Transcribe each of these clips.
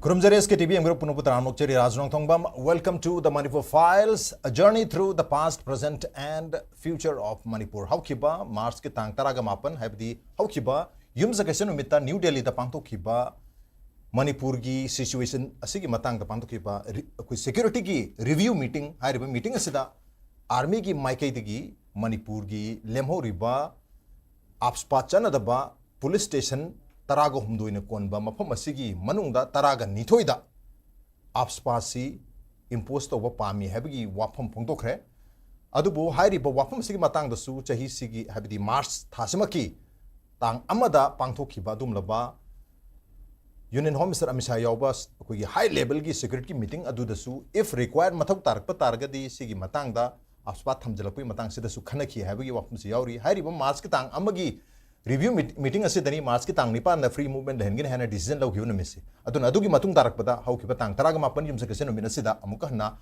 Kurumjari SKTV Group Punuputra NONGTHOMBAM. Welcome to the Manipur Files, a journey through the past, present, and future of Manipur. Haukiba Mars ki tang taraga mapan habdi haukiba yumzakation umita New Delhi da pangtokhiba Manipur gi situation asigi matang da pangtokhiba security gi review meeting hariba meeting asida army gi maikai digi Manipur gi lemhoriba AFSPA chanadaba police station Tarago Humduina Konba, Mapamasigi, Manunda, Taraga Nitoida, AFSPA imposed over Pami, Habigi, Wapam Pongokre, Adubu, Hairi, but Wapam Sigimatang the Su, Chahi Sigi, Habidi Mars, Tasimaki, Tang Amada, Pangtoki, Badum Laba, Union Home Minister Amisha Yobas, high level security meeting, Adu the Su, if required, Matok Targa, the Sigi Matanga, AFSPA Tamjalapi, Matang Sidasu Kanaki, Habigi, Wapam Siori, Hairi, Maskatang, Amagi. Review meeting asitani Mars ki tang nipa na free movement hengin hana decision lau giuna misi. Aduna adugi matung tarak pada hau ki patang taraga mapan yum sakesen umina sida amuka hana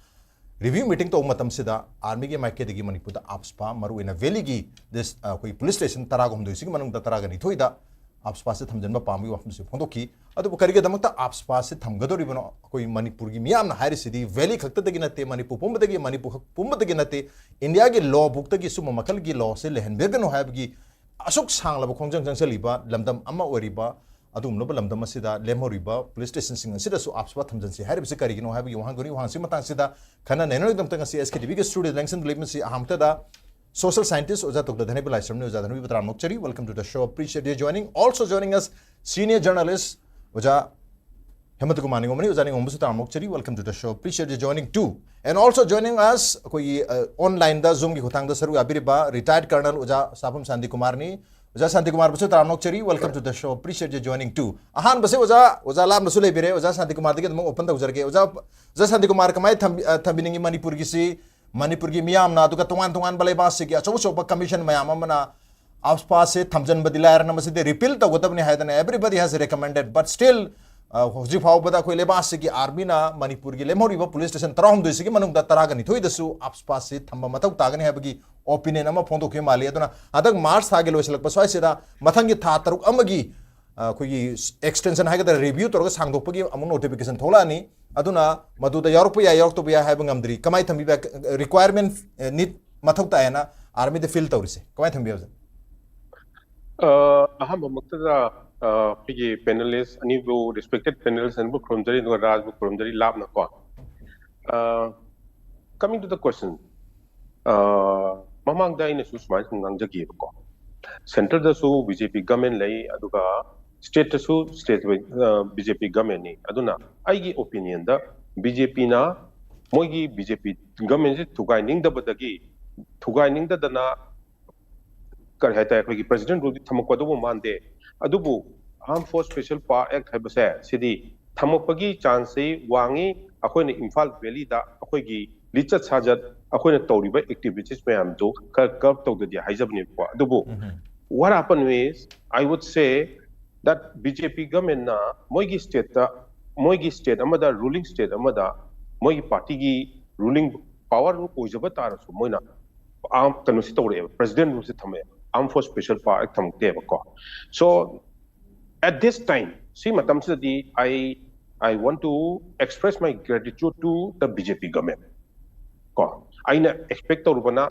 review meeting to umatam sida army ge maike degi Manipur da AFSPA maru ina valley gi this koi police station taraga humdu sigi manung da taraga ni thoida AFSPA se thamjanba pambi wafum se phondoki adu karige damakta AFSPA se thamgadori bano koi Manipur gi miyam na hairi sidi valley khakta degi nate Manipur pumba degi Manipur pumba degi nate India ge law book ta gi suma makal gi law se lehen bergano habgi Asok sang labo kongjang jang saliba lamdam amma oriba adum no lamdam asida lemoriba police station sing asida su AFSPA thamjansi harib se kari gino habi wahang goni wahang simatang sida khana neno dam tang si SKTV ke studio lengsen lemen si ahamta da social scientist oja tok da DHANABIR LAISHRAM ne oja DHANABIR Patra Mokchari. Welcome to the show, appreciate you joining. Also joining us senior journalist oja HEMANTAKUMAR oja NINGOMBA Patra Mokchari. Welcome to the show, appreciate you joining too. And also joining us koi online da zoom ki khutang da saru abiriba retired colonel oja SAPAM SHANTI kumar ni oja SHANTI kumar basu taramnokchari. Welcome to the show, appreciate you joining too. Ahan base oja lam nasu lebire oja SHANTI kumar dike mo open da ujarge oja SHANTI kumar kamai thambiningi Manipur gi si Manipur gi miyam na duka tungan balai bas gi acho chopa commission mayam amana AFSPA se thamjan badilar na maside repeal ta gotabni haidana everybody has recommended but still Hoji Pau Bada Koilebas ki army na Manipur gi lemhoriba police station taram duisi ki manung da taraga ni thoidasu AFSPA se thamba matau tagani habagi opinion ama phondo ke mali aduna adak Mars thage loiselak paswai sida mathangi tha taruk amagi koi extension haga review torga sangdokpagi amu notification tholani aduna maduda yarup ya yaruk to ya habang amdri kamai thambi requirement need mathau ta na army de fill tawrise kamai thambi aham maktada pigi panelists ani bu respected panelists and bu kurumjari no raj bu kurumjari lab na ko coming to the question mamang da ina su smart ngang jagi ko center da su BJP government lai aduga state da su state BJP government ni aduna ai gi opinion da BJP na mogi BJP government se thugai ning da badagi thugai ning da na kar hata ko gi president rule thamko do mande adubu Armed Force Special Power Act habase sidi thamopagi chance wangi akhoi ne Imphal Valley da akhoi gi lichat sajat akhoi ne tawriba activities mayam do curb to the haijabni ko adubu what happened is I would say that BJP government na moigi state amada ruling state amada moigi party gi ruling power ru ojaba tar su moina am kanusi tawre president ru se thame Armed Force Special Power Act thamte ko so at this time, see, Madam Sadi, I want to express my gratitude to the BJP government. I expect Urbana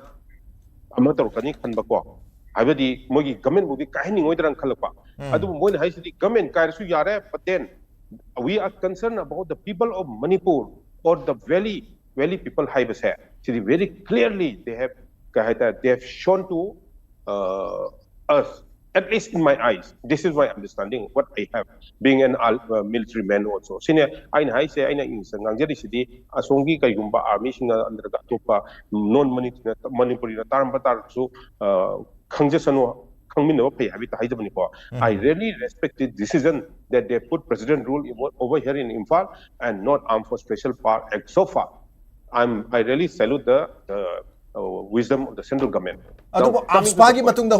Amatorkani Kanbako. I will the Mogi government will be kind of Wither and Kalapa. I don't want to the government Kaisu Yare, but then we are concerned about the people of Manipur or the valley people Haibas here. See, very clearly they have shown to us. At least in my eyes, this is my understanding, what I have, being an military man also. Senior, I say, I know in Sanganjari city, Asongi Kayumba army singa under the Topa, non-Manipuri, Tarambatar, so Kangjasano, Kangmino pay, I really respect the decision that they put president rule over here in Imphal and not Armed Force Special Power Act so far. I really salute the wisdom of the central government. AFSPA ki matung da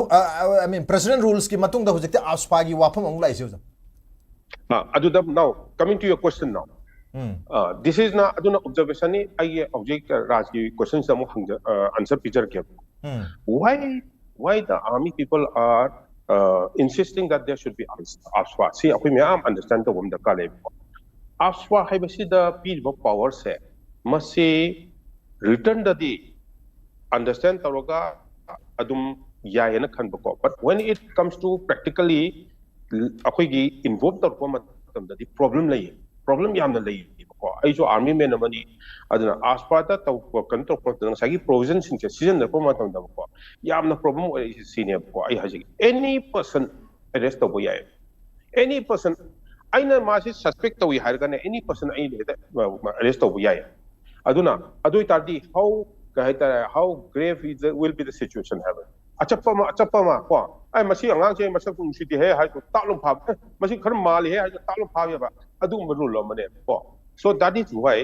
I mean president rules ki matung da hojekte AFSPA ki wapam ang lai siya. Aduna now coming to your question now. This is na aduna observation ni ay object Raj ki question sa mo answer picture ke. Why the army people are insisting that there should be AFSPA? See, ako may understand the wom da kale. AFSPA haibasida piriba power se masi return dadi understand taroga adum yayana khanba ko, but when it comes to practically akhoi gi involve tarpa matam dadi problem yamna lay ko ai jo army men amani aduna AFSPA ta taw kan to ko tang sagi provision sing season na ko matam da ko yamna problem oi sine ko ai haji any person arrest to boy any person aina masi suspect to wi harga any person ai arrest to boy aduna adoi tardi how grave will be the situation happen achappa ma ko ai masi angang che masak tung si he hai to talum phab masi khar mal he hai talum phab ya ba adu rule lo mane ko so that is why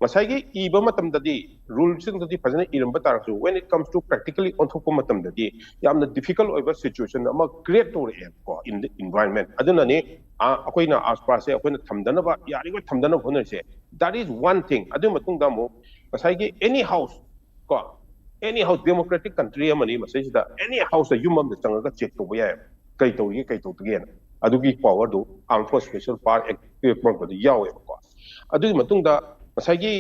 masai gi iba matam dadi rules sing dadi phajana iramba tar su when it comes to practically on thop matam dadi yamna difficult over situation ama create to ko in the environment aduna ne akoina AFSPA se akoina thamdana ba yari ko thamdana phone se that is one thing adu matung da mo masai gi any house ko any house democratic country amani masai da any house a human da changa check to ya kai to ge adu gi power do armed force special power act ko ko yawe ko adu matung da masai gi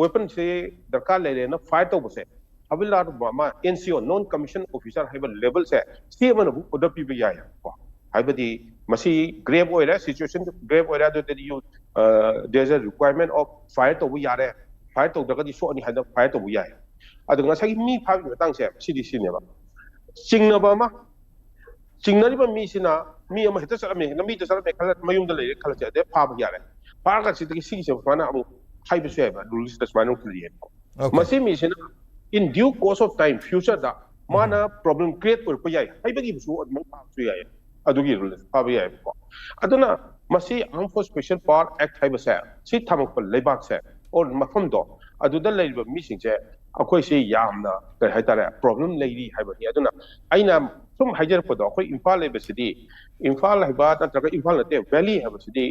weapon se darkar le na fire to bose habilar ma NCO non commissioned officer have level se see man bu oda pi ya ko haibadi masi grave oira situation grave oira do you there's a requirement of fire to yare fire to daga di so ani hada fire to ya adu nga sagi mi pha bi tang se sidi sine ba chingna ba ma chingna ri ba mi sina mi ama heta sala me na mi ta sala me khala mayum da le khala ja de pha ba ya le pha ga si de si se fa na amu hai bi se ba rules das manu clear masi mi sina in due course of time future da mana problem create ko ya hai ba gi su mo pha su ya adu gi rules pha ba ya ko aduna masi armed force special power act hai ba se si thamak pa lebak se or mafam do aduda leiba missing che akoi se yamna kai haitara problem leiri haibani aduna aina sum hajar ko do akoi Imphal leiba city Imphal haiba ta tra Imphal na te valley haiba city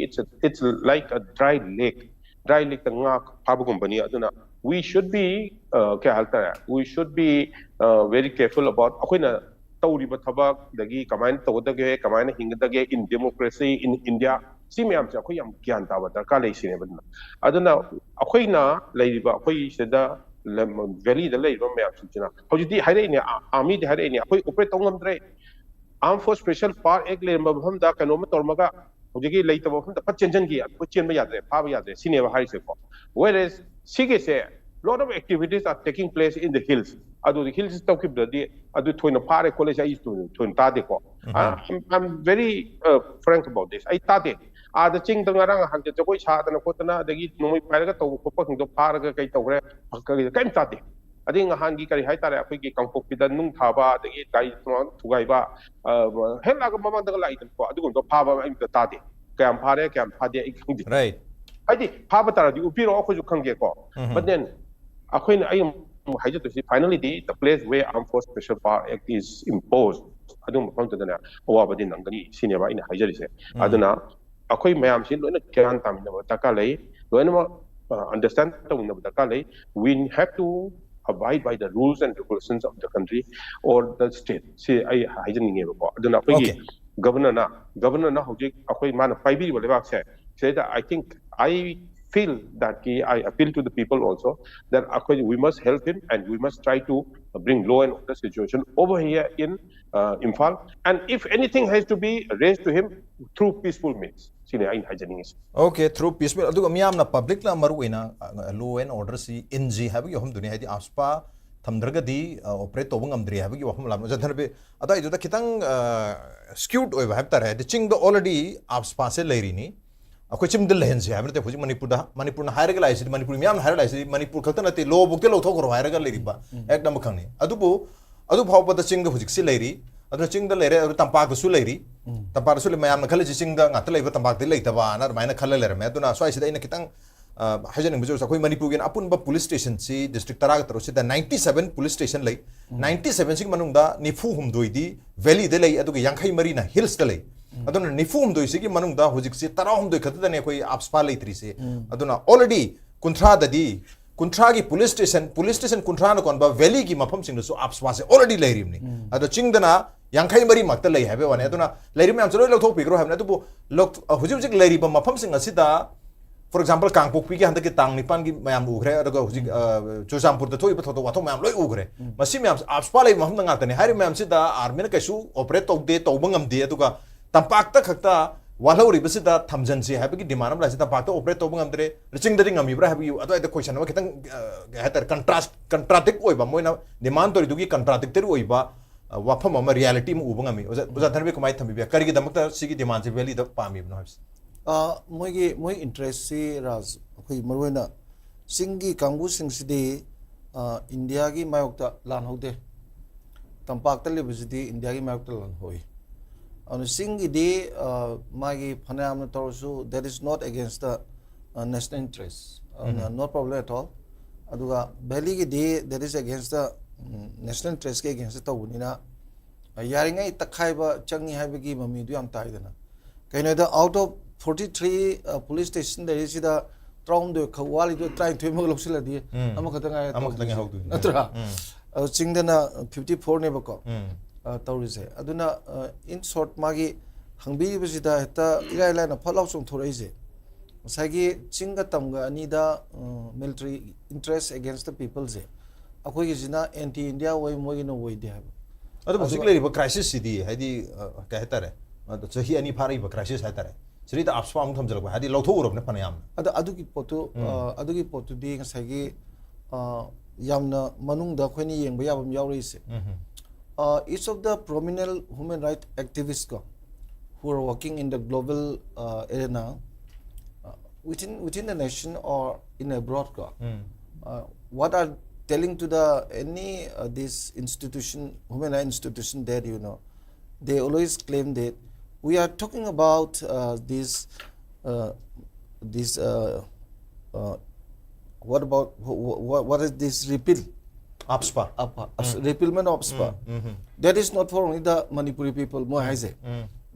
it's like a dry lake ta nga phaba company aduna we should be ke haltara we should be very careful about akoi na tawriba thabak dagi kamain tawdage kamain hingdage in democracy in India si mayam se akoi yam gyan ta ba darkar lei sine badna aduna akoi na leiba akoi seda valley da leiba mayam sina hojiti haire ne army de haire ne akoi operate tongam dre armed force special power ek le mabham da kanoma tormaga hojigi leita mabham da patchenjan gi ko chen ba yadre pha ba yadre sine ba harise ko whereas sige se lot of activities are taking place in the hills adu the hills to keep the adu thoina pare college I used to thoin ta de ko I'm very frank about this I ta de the ching the ngarang han je koi cha da na ko na de gi nomoi pai ga to ko pa king do par ga kai to re kai ta de ading han gi kari hai ta re apoi gi kang pok pi da nung tha ba de gi dai thu gai ba hel la ga mama da lai ko adu ko pha ba ai ta de kam pha re kam pha de I king di right ai di pha ba ta di upi ro ko ju khang ge ko but then akoi na ai hai to see finally the place where armed force special power act is imposed adum phang ta na owa ba din nang gani sine ba ina haijari se aduna akoi mayam sin loina kyan tamina ba taka lei loina understand to na ba taka lei we have to abide by the rules and regulations of the country or the state see I haijani nge ba aduna akoi governor na hojik akoi mana pai bi ba lebak se say that I think I feel that I appeal to the people also that we must help him and we must try to bring law and order situation over here in Imphal and if anything has to be raised to him through peaceful means sine ain hajaning is okay through peaceful adu miyam na public la maru ina law and order si NG habi hom duni hadi AFSPA thamdraga di operate tobung amdri habi wahum lam jadhanbe ada idu da kitang skewed oi habtar hai the ching the already AFSPA se leiri ni akoi chimdil lehen se hamte phuji manipur na hairaga lai si manipur miyam haira lai si manipur khakta nati lo bukte lo thok ro hairaga leiri ba ekdam khangni adu bhaw pa da ching da phuji si leiri adu ching da leire adu tampak da su leiri tampak su le mayam na khale si ching da ngat leiba tampak de leita ba na maina khale lere me adu na swai si da ina kitang hajaning bujur sa koi manipur gen apun ba police station si district taraga taro si da 97 police station lai 97 sing manung da nifu hum doi di valley de lai adu ga yankhai mari na hills da lai aduna nifum doi sigi manung da hojik se tarahum doi khata ne koi AFSPA leitri se aduna already kuntra dadi kuntra gi police station kuntra na kon ba valley gi mafam sing so AFSPA se already leirim ni adu chingdana yankai mari makta lei habe wane aduna leiri myam chloi lothok pikro habna tu lok hujik leiri ba mafam sing asida for example kangpok pi ki handa ki tang nipan ki mayam ugre adaga hujik chusampur da thoi pa thoto wathok mayam loi ugre masi myam AFSPA lei maham nga tani hari myam sida army na kaisu operate tok de to bangam de aduga tampak ta khakta walhori basida thamjansi habe ki demand am la sida pakta operate to bangam dre riching dring am ibra habe adu ida question ma kitang hater contradict oiba moina demand tori dugi contradictory oiba wafam ama reality mu ubang ami oza thanbe kumai thambi bia karigi damakta sigi demand se valley da pami no habs moi interest si raz khoi marwena singi kangbu singsi india gi mayokta lan hode tampak ta lebujidi india gi mayokta lan hoi on singi de magi phanam torsu that is not against the national interest no problem at all aduga valley gi de that is against the national interest ke against the unina yaringai takhaiba changi haibagi mami du yam taidana kaina da out of 43 police station there is the traum de khawali do trying to mo loksila di amakhatanga haudu natra chingdana 54 ne bako taurise aduna in short magi hangbi bisida heta ilai lai na phalau chung thoraise sagi chinga tamga ani da military interest against the people je akoi gi jina anti india way mogi no way de adu basically riba crisis sidi haidi ka hetare chahi ani phari ba crisis hetare sri da AFSPA am thamjal ba hadi lotho urop ne panayam adu ki potu di ngasagi yamna manung da khoni yengba yabam yauri se each of the prominent human rights activists who are working in the global arena within the nation or in abroad what are telling to the any this institution human rights institution there they always claim that we are talking about this what is this repeal AFSPA repealment of AFSPA that is not for only the Manipuri people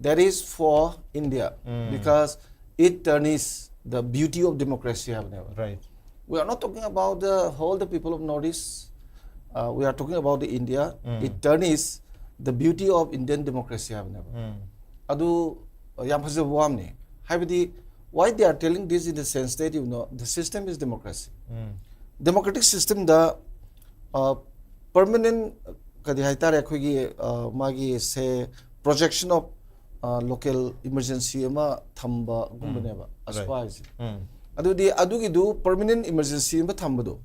that is for India because it tarnishes the beauty of democracy right we are not talking about the whole the people of Northeast we are talking about the India it tarnishes the beauty of Indian democracy adu yam phajaba wamne habidi why they are telling this in the sense that the system is democracy democratic system the permanent kadi haitare khogi magi say projection of local emergency ama thamba gumbane ba aspa adu du permanent emergency ma thambado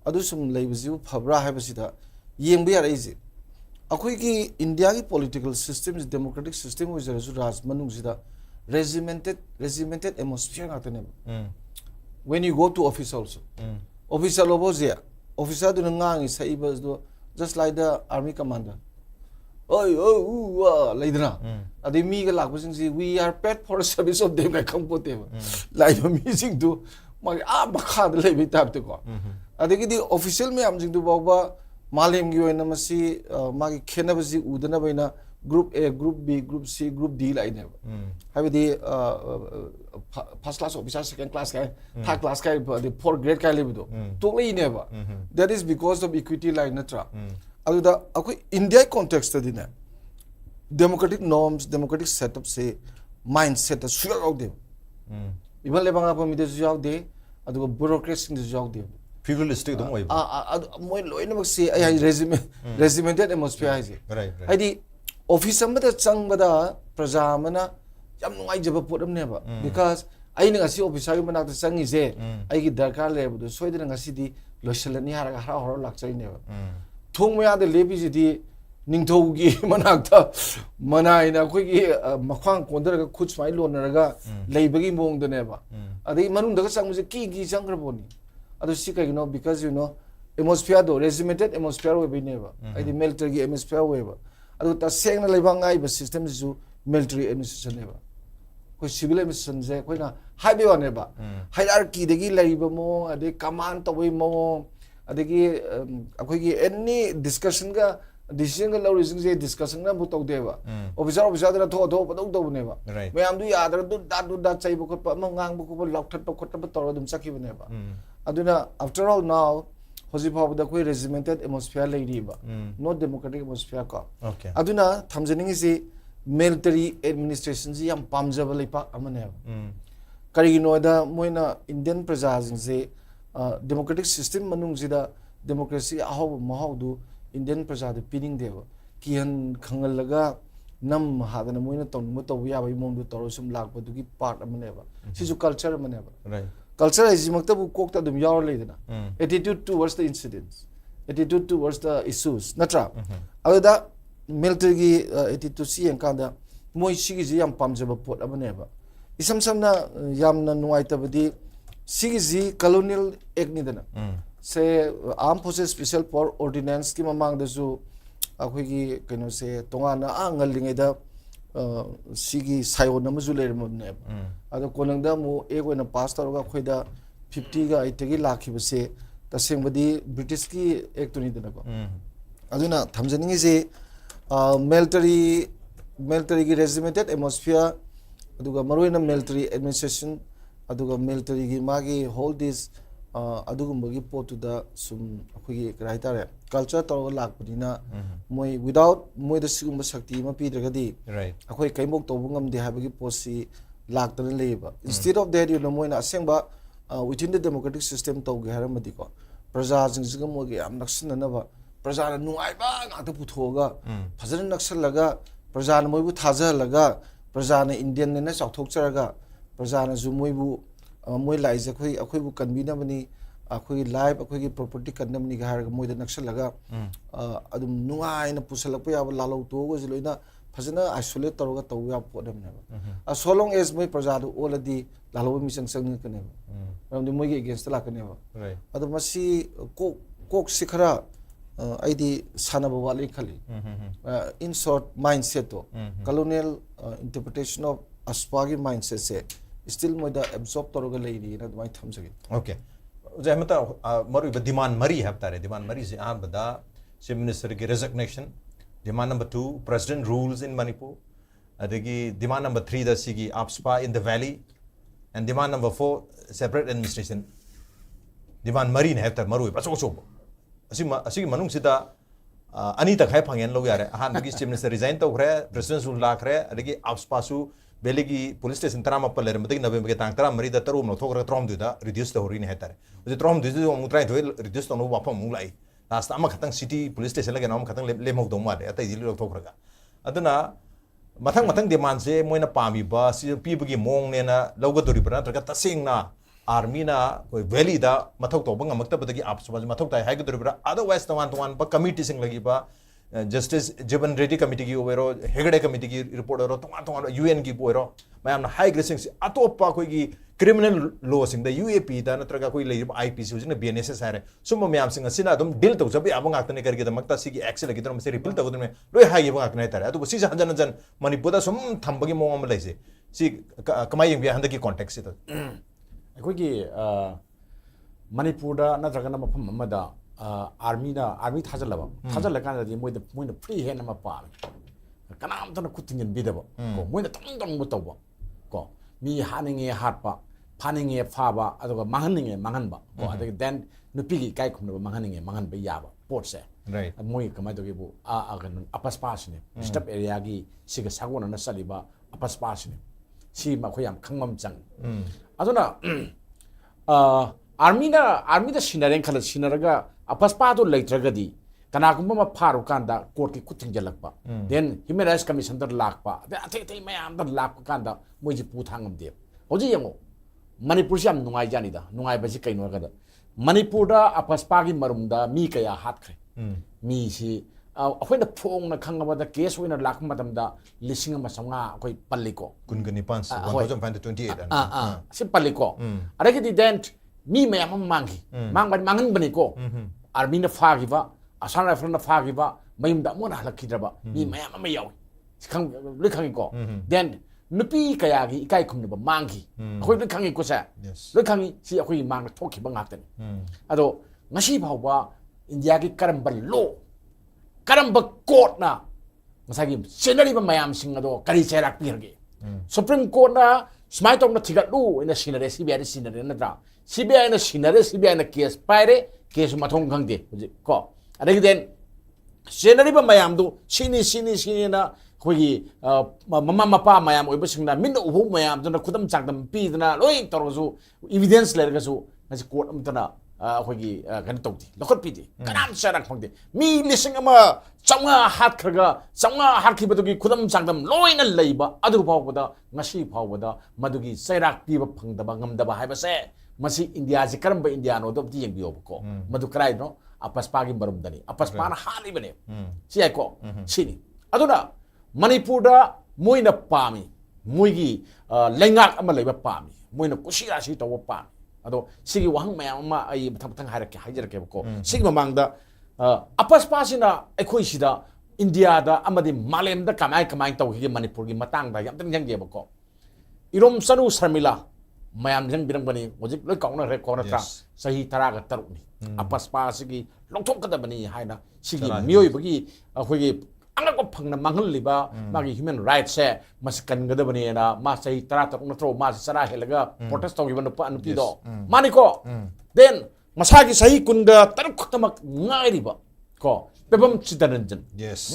adu sum leibji phabra haibasida yengba yaraize akhoi ki India ki political system is democratic system is raj manung sida regimented atmosphere atane when you go to office also officer loboze officer do ngang saibas do just like the army commander laidra adi mi ga lak busing si we are paid for service of them like compote like meeting to mag bakha de lebi tap to ko adi ki official me am jing do ba malem gi oina masi magi khena basi udana baina group A group B group C group D lai ne habidi first class officer second class kai third class kai the fourth grade kai lebi do to lai ne ba that is because of equity line natra aduda akoi India context dina democratic norms democratic setup se mindset suya out de ibal le banga pa mi de suya out de aduga bureaucracy de suya out de feudalistic dum oi moi loina mak se ai regimented atmosphere ai je right ai di office amada changbada praja amana yam nungai jaba podam ne ba because ai nga si officer gi manak changi je ai gi darkar le bu soidina nga si di losalani haraga hara horo lakchai ne ba thong maya de lebi ji di ningthou gi manak ta manai na khoi gi makhwang kondra ga khuch mai lonaraga leibagi mong de ne ba adai manung daga changmu je ki changra boni adu si kai because atmosphere do regimented atmosphere we ne ba ai di military gi atmosphere we ba adu ta seng na leiba ngai ba system ju military administration ne ba ko civil administration je ko na haibe wa ne ba hierarchy de gi leiba mo ade command to we mo ade gi akoi gi any discussion ga decision ga law je discussion na bu to de ba officer da tho ba do ne ba me am du ya da chai bu ko ma ngang bu ko lok that ko ta ba to dum sakhi ne ba aduna after all now hojik phawda koi regimented atmosphere leiriba not democratic atmosphere ka Okay. aduna thamjaning isi military administration ji yam pamjaba leipak amane karigino da moina Indian praja jingse democratic system manung jida democracy ahaw mahawdu Indian praja de pining deba kihan khangalaga nam hadana moina tongmo tawya bai mongdu torosum lakba dugi part amane ba sisu culture amane ba Right. culture is maktabu kokta dum yawr leidana attitude towards the incidents attitude towards the issues natra ada military gi attitude si enkanda moi sigi ji yam pamjaba pot amane ba isam samna yamna nuaitabadi sigi ji colonial act ni dana se armed forces special power ordinance ki mamang da su akhoi gi keno se tongana angalingai da sigi sayo namazu leirmone ado konangda mu egoina pass taroga khoida 50 ga 80 gi lakhibase tasengbadi british ki act ni dana ko aduna thamjaningi je military gi regimented atmosphere aduga maroina military administration aduga military gi magi hold this adugumbagi potu da sum akhoi krai tare culture to lakpudina moi without moi da sigum sakti ma pi dragadi Right. akhoi kaimok to bungam de habagi posi laktana leba instead of that you know moi na asengba within the democratic system to ge haramadi ko praja jingsiga mo ge am naksin na ba praja na nuai ba ngata puthoga phajana naksan laga praja na moi bu thaja laga praja na indian na chauthok charaga praja na ju moi bu moi laise akhoi bu kanbina bani akhoi life akhoi property kanamni ga har moi da naksan laga adum nuai na pusalak ya lalo to go jiloina phajana isolate toroga to ya podam ne so long as moi praja du already lalo mi sang sang ne ramdi moi ge against la kane ba Right. adu masi kok sikhara aidi sanaba wali khali in short mindset to colonial interpretation of aspagi mindset se still moi da absorb toroga leiri na mai thamjagi Okay. Jahmata maru ba demand mari have tare demand mari se abada chief minister ki resignation. Demand number 2 president rules in Manipur. Adagi demand number 3 da sigi AFSPA in the valley, and demand number 4 separate administration. Demand mari ne have tare maru ba so asigi manung sida ani tak hai phangen lo yare han gi chief minister resign to khre president rule la khre adagi AFSPA su belegi police station tarama paler mati November ke tang tara mari da tarum no thokra trom du da reduce the horin hetare uji trom du du mu try to reduce no wa pham mu lai last ama khatang city police station la ge nam khatang le mok dong ma de atai dil lo thokra ga aduna mathang demand se moina pami ba si pi bagi mong ne na logo dori pra tra ta sing na army na koi valley da mathok to bang makta badagi apsa ba mathok tai hai ge dori pra otherwise the one ba committee sing lagi ba Justice Jiban Reddy committee ki overo Hegde committee ki report oro tong UN ki boiro mayam na high grade sing atopa koi ki criminal law sing the UAP da natraga koi lei IPC using the BNSS hare summa mayam sing sina dum deal to jabi abang akne karge da makta si ki action lagi dum se repeal to dum loi high abang akne tare atu si jan Manipur da sum thambagi mong am laise si kamai yang bi handa ki context ito ꯑꯩꯈꯣꯏꯒꯤ ꯃꯅꯤꯄꯨꯔꯗ ꯅꯠꯇ꯭ꯔꯒꯅ ꯃꯐꯝ ꯑꯃꯗ army ꯊꯥꯖꯜꯂꯀꯥꯟꯗꯗꯤ ꯃꯣꯏꯅ free hand ꯑꯃ ꯄꯥꯝꯃꯤ ꯀꯅꯥꯝꯇꯅ ꯈꯨꯠ ꯊꯤꯡꯖꯤꯟꯕꯤꯗꯕ ꯀꯣ ꯃꯣꯏꯅ ꯇꯧꯅꯤꯡꯕ ꯇꯧꯕ ꯀꯣ ꯃꯤ ꯍꯥꯠꯅꯤꯡꯉꯦ ꯍꯥꯠꯄ ꯐꯥꯅꯤꯡꯉꯦ ꯐꯥꯕ ꯑꯗꯨꯒ ꯃꯥꯡꯍꯟꯅꯤꯡꯉꯦ ꯃꯥꯡꯍꯟꯕ ꯀꯣ ꯑꯗꯒꯤ ꯗꯦꯟ ꯅꯨꯄꯤꯒꯤ ꯏꯀꯥꯏ ꯈꯨꯝꯅꯕ ꯃꯥꯡꯍꯟꯅꯤꯡꯉꯦ ꯃꯥꯡꯍꯟꯕ ꯌꯥꯕ ꯄꯣꯠꯁꯦ ꯃꯣꯏ ꯀꯃꯥꯏꯅ ꯇꯧꯒꯦꯕꯨ ꯀꯩꯅꯣ ꯑꯄꯁꯄꯥꯁꯤꯅꯦ ꯗꯤꯁꯇꯔꯕ ꯑꯦꯔꯤꯌꯥꯒꯤ ꯁꯤꯒ ꯁꯥꯒꯣꯟꯅꯅ ꯆꯠꯂꯤꯕ ꯑꯄꯁꯄꯥꯁꯤꯅꯦ ꯁꯤ ꯑꯩꯈꯣꯏ ꯌꯥꯝ ꯈꯪꯕ ꯑꯃ ꯆꯪꯉꯤ ꯑꯗꯨꯅ army sinareng khala sinaraga apaspa do leitragadi kanagumba ma pharu kanda court ki kuthing jalakpa then human rights commission dar lakpa de athe mayam dar lakpa kanda moji pu thangam de hoji yango manipur jam nungai jani da nungai ba ji kaino ga da manipur da apaspa gi marum da mi kaya hat khre mi si akhoi phong na khangaba da case oina lakpa matam da lising ma sanga akhoi palliko kungani pans 1528 si palliko aragi di then mi mayam mangi mangan bani ko army na fagiba asan rifle na fagiba mayum da mo na halakidraba mi mayam ma yawi khang likhangi ko then nupi kaya gi ikai khumne ba mangi khoi likhangi ko sa likhangi si akhoi mang thokhi ba ngak tani ado ngasi phawba india gi karamba law karamba court na masagi senari ba mayam sing ado kari cherak pirge supreme court na ꯁꯨꯃꯥꯏꯅ ꯇꯧꯅ ꯊꯤꯒꯠꯂꯨ ꯑꯩꯅ ꯁꯤꯟꯅꯔꯦ CBI ꯅ ꯁꯤꯟꯅꯔꯦ ꯅꯠꯇ꯭ꯔꯥ CBI ꯅ ꯁꯤꯟꯅꯔꯦ CBI ꯅ case ꯄꯥꯏꯔꯦ case ꯃꯊꯣꯡ ꯈꯪꯗꯦ ꯍꯧꯖꯤꯛ ꯀꯣ ꯑꯗꯒꯤ ꯗꯦꯟ ꯁꯦꯟꯅꯔꯤꯕ ꯃꯌꯥꯝꯗꯨ ꯁꯤꯅꯤꯅ ꯑꯩꯈꯣꯏꯒꯤ ꯃꯃꯥ ꯃꯄꯥ ꯃꯌꯥꯝ ꯑꯣꯏꯕꯁꯤꯡꯅ ꯃꯤꯠꯅ ꯎꯕ ꯃꯌꯥꯝꯗꯨꯅ ꯈꯨꯗꯝ ꯆꯥꯡꯗꯝ ꯄꯤꯗꯅ ꯂꯣꯏ ꯇꯧꯔꯒꯁꯨ ꯏꯕꯤꯗꯦꯟꯁ ꯂꯩꯔꯒꯁꯨ ꯉꯁꯤ ꯀꯣꯔꯠ ꯑꯃꯇꯅ ꯑꯩꯈꯣꯏꯒꯤ ꯀꯩꯅꯣ ꯇꯧꯗꯦ ꯂꯧꯈꯠꯄꯤꯗꯦ ꯀꯅꯥꯝ ꯆꯩꯔꯥꯛ ꯐꯪꯗꯦ ꯃꯤ 1,500 ꯍꯥꯠꯈ꯭ꯔꯒ 500 ꯍꯥꯠꯈꯤꯕꯗꯨꯒꯤ ꯈꯨꯗꯝ ꯆꯥꯡꯗꯝ ꯂꯣꯏꯅ ꯂꯩꯕ ꯑꯗꯨ ꯐꯥꯎꯕꯗ ꯉꯁꯤ ꯐꯥꯎꯕꯗ ꯃꯗꯨꯒꯤ ꯆꯩꯔꯥꯛ ꯄꯤꯕ ꯐꯪꯗꯕ ꯉꯝꯗꯕ ꯍꯥꯏꯕꯁꯦ ꯃꯁꯤ ꯏꯟꯗꯤꯌꯥꯁꯤ ꯀꯔꯝꯕ ꯏꯟꯗꯤꯌꯥꯅꯣꯗꯣ ꯑꯝꯇ ꯌꯦꯡꯕꯤꯌꯣꯕꯀꯣ ꯃꯗꯨ ꯀꯗꯥꯏꯗꯅꯣ ꯑꯄꯁꯄꯥꯒꯤ ꯃꯔꯝꯗꯅꯤ ꯑꯄꯁꯄꯥꯅ ꯍꯥꯠꯂꯤꯕꯅꯦ ꯁꯤ ꯌꯥꯏꯀꯣ ꯁꯤꯅꯤ ꯑꯗꯨꯅ ꯃꯅꯤꯄꯨꯔꯗ ꯃꯣꯏꯅ ꯄꯥꯝꯃꯤ ꯃꯣꯏꯒꯤ ꯂꯩꯉꯥꯛ ꯑꯃ ꯂꯩꯕ ꯄꯥꯝꯃꯤ ꯃꯣꯏꯅ ꯀꯨꯁꯤꯔꯥꯁꯤ ꯇꯧꯕ ꯄꯥꯝꯃꯤ ꯑꯗꯣ ꯁꯤꯒꯤ ꯋꯥꯍꯪ ꯃꯌꯥꯝ ꯑꯃ ꯑꯩ ꯃꯊꯪ ꯍꯥꯏꯖꯔꯛꯀꯦꯕꯀꯣ ꯁꯤꯒꯤ ꯃꯃꯥꯡꯗ ꯑꯄꯁꯄꯥꯁꯤꯅ ꯑꯩꯈꯣꯏꯁꯤꯗ ꯏꯟꯗꯤꯌꯥꯗ ꯑꯃꯗꯤ ꯃꯥꯂꯦꯝꯗ ꯀꯃꯥꯏ ꯇꯧꯈꯤꯒꯦ ꯃꯅꯤꯄꯨꯔꯒꯤ ꯃꯇꯥꯡꯗ ꯌꯥꯝ ꯅꯤꯡꯁꯤꯡꯒꯦꯕꯀꯣ ꯏꯔꯣꯝ ꯆꯅꯨ ꯁꯔꯃꯤꯂꯥ ꯃꯌꯥꯝ ꯅꯤꯡꯁꯤꯡꯕꯤꯔꯝꯒꯅꯤ ꯍꯧꯖꯤꯛ ꯂꯣꯏ ꯀꯥꯎꯅꯈ꯭ꯔꯦꯀꯣ ꯅꯠꯇ꯭ꯔꯥ ꯆꯍꯤ 13 ꯑꯄꯁꯄꯥ ꯑꯁꯤꯒꯤ ꯂꯧꯊꯣꯛꯀꯗꯕꯅꯤ ꯍꯥꯏꯅ ꯁꯤꯒꯤ ꯃꯤꯑꯣꯏꯕꯒꯤ ꯑꯩꯈꯣꯏꯒꯤ ꯑꯉꯛꯄ ꯐꯪꯅ ꯃꯥꯡꯍꯜꯂꯤꯕ ꯃꯥꯒꯤ ꯍ꯭ꯌꯨꯃꯦꯟ ꯔꯥꯏꯠꯁꯦ ꯃꯁꯤ ꯀꯟꯒꯗꯕꯅꯦꯅ ꯃꯥ ꯆꯍꯤ 13 ꯅꯠꯇ꯭ꯔꯣ ꯃꯥꯁꯤ ꯆꯔꯥ ꯍꯦꯜꯂꯒ ꯄ꯭ꯔꯣꯇꯦꯁ ꯇꯧꯈꯤꯕ ꯅꯨꯄꯤꯗꯣ ꯃꯥꯅꯤꯀꯣ ꯗꯦꯟ ꯃꯁꯥꯒꯤ ꯆꯍꯤ 13 ꯈꯛꯇꯃꯛ ꯉꯥꯏꯔꯤꯕ ꯀꯣ ꯄꯦꯕꯝ ꯆꯤꯗꯔꯟꯖꯟ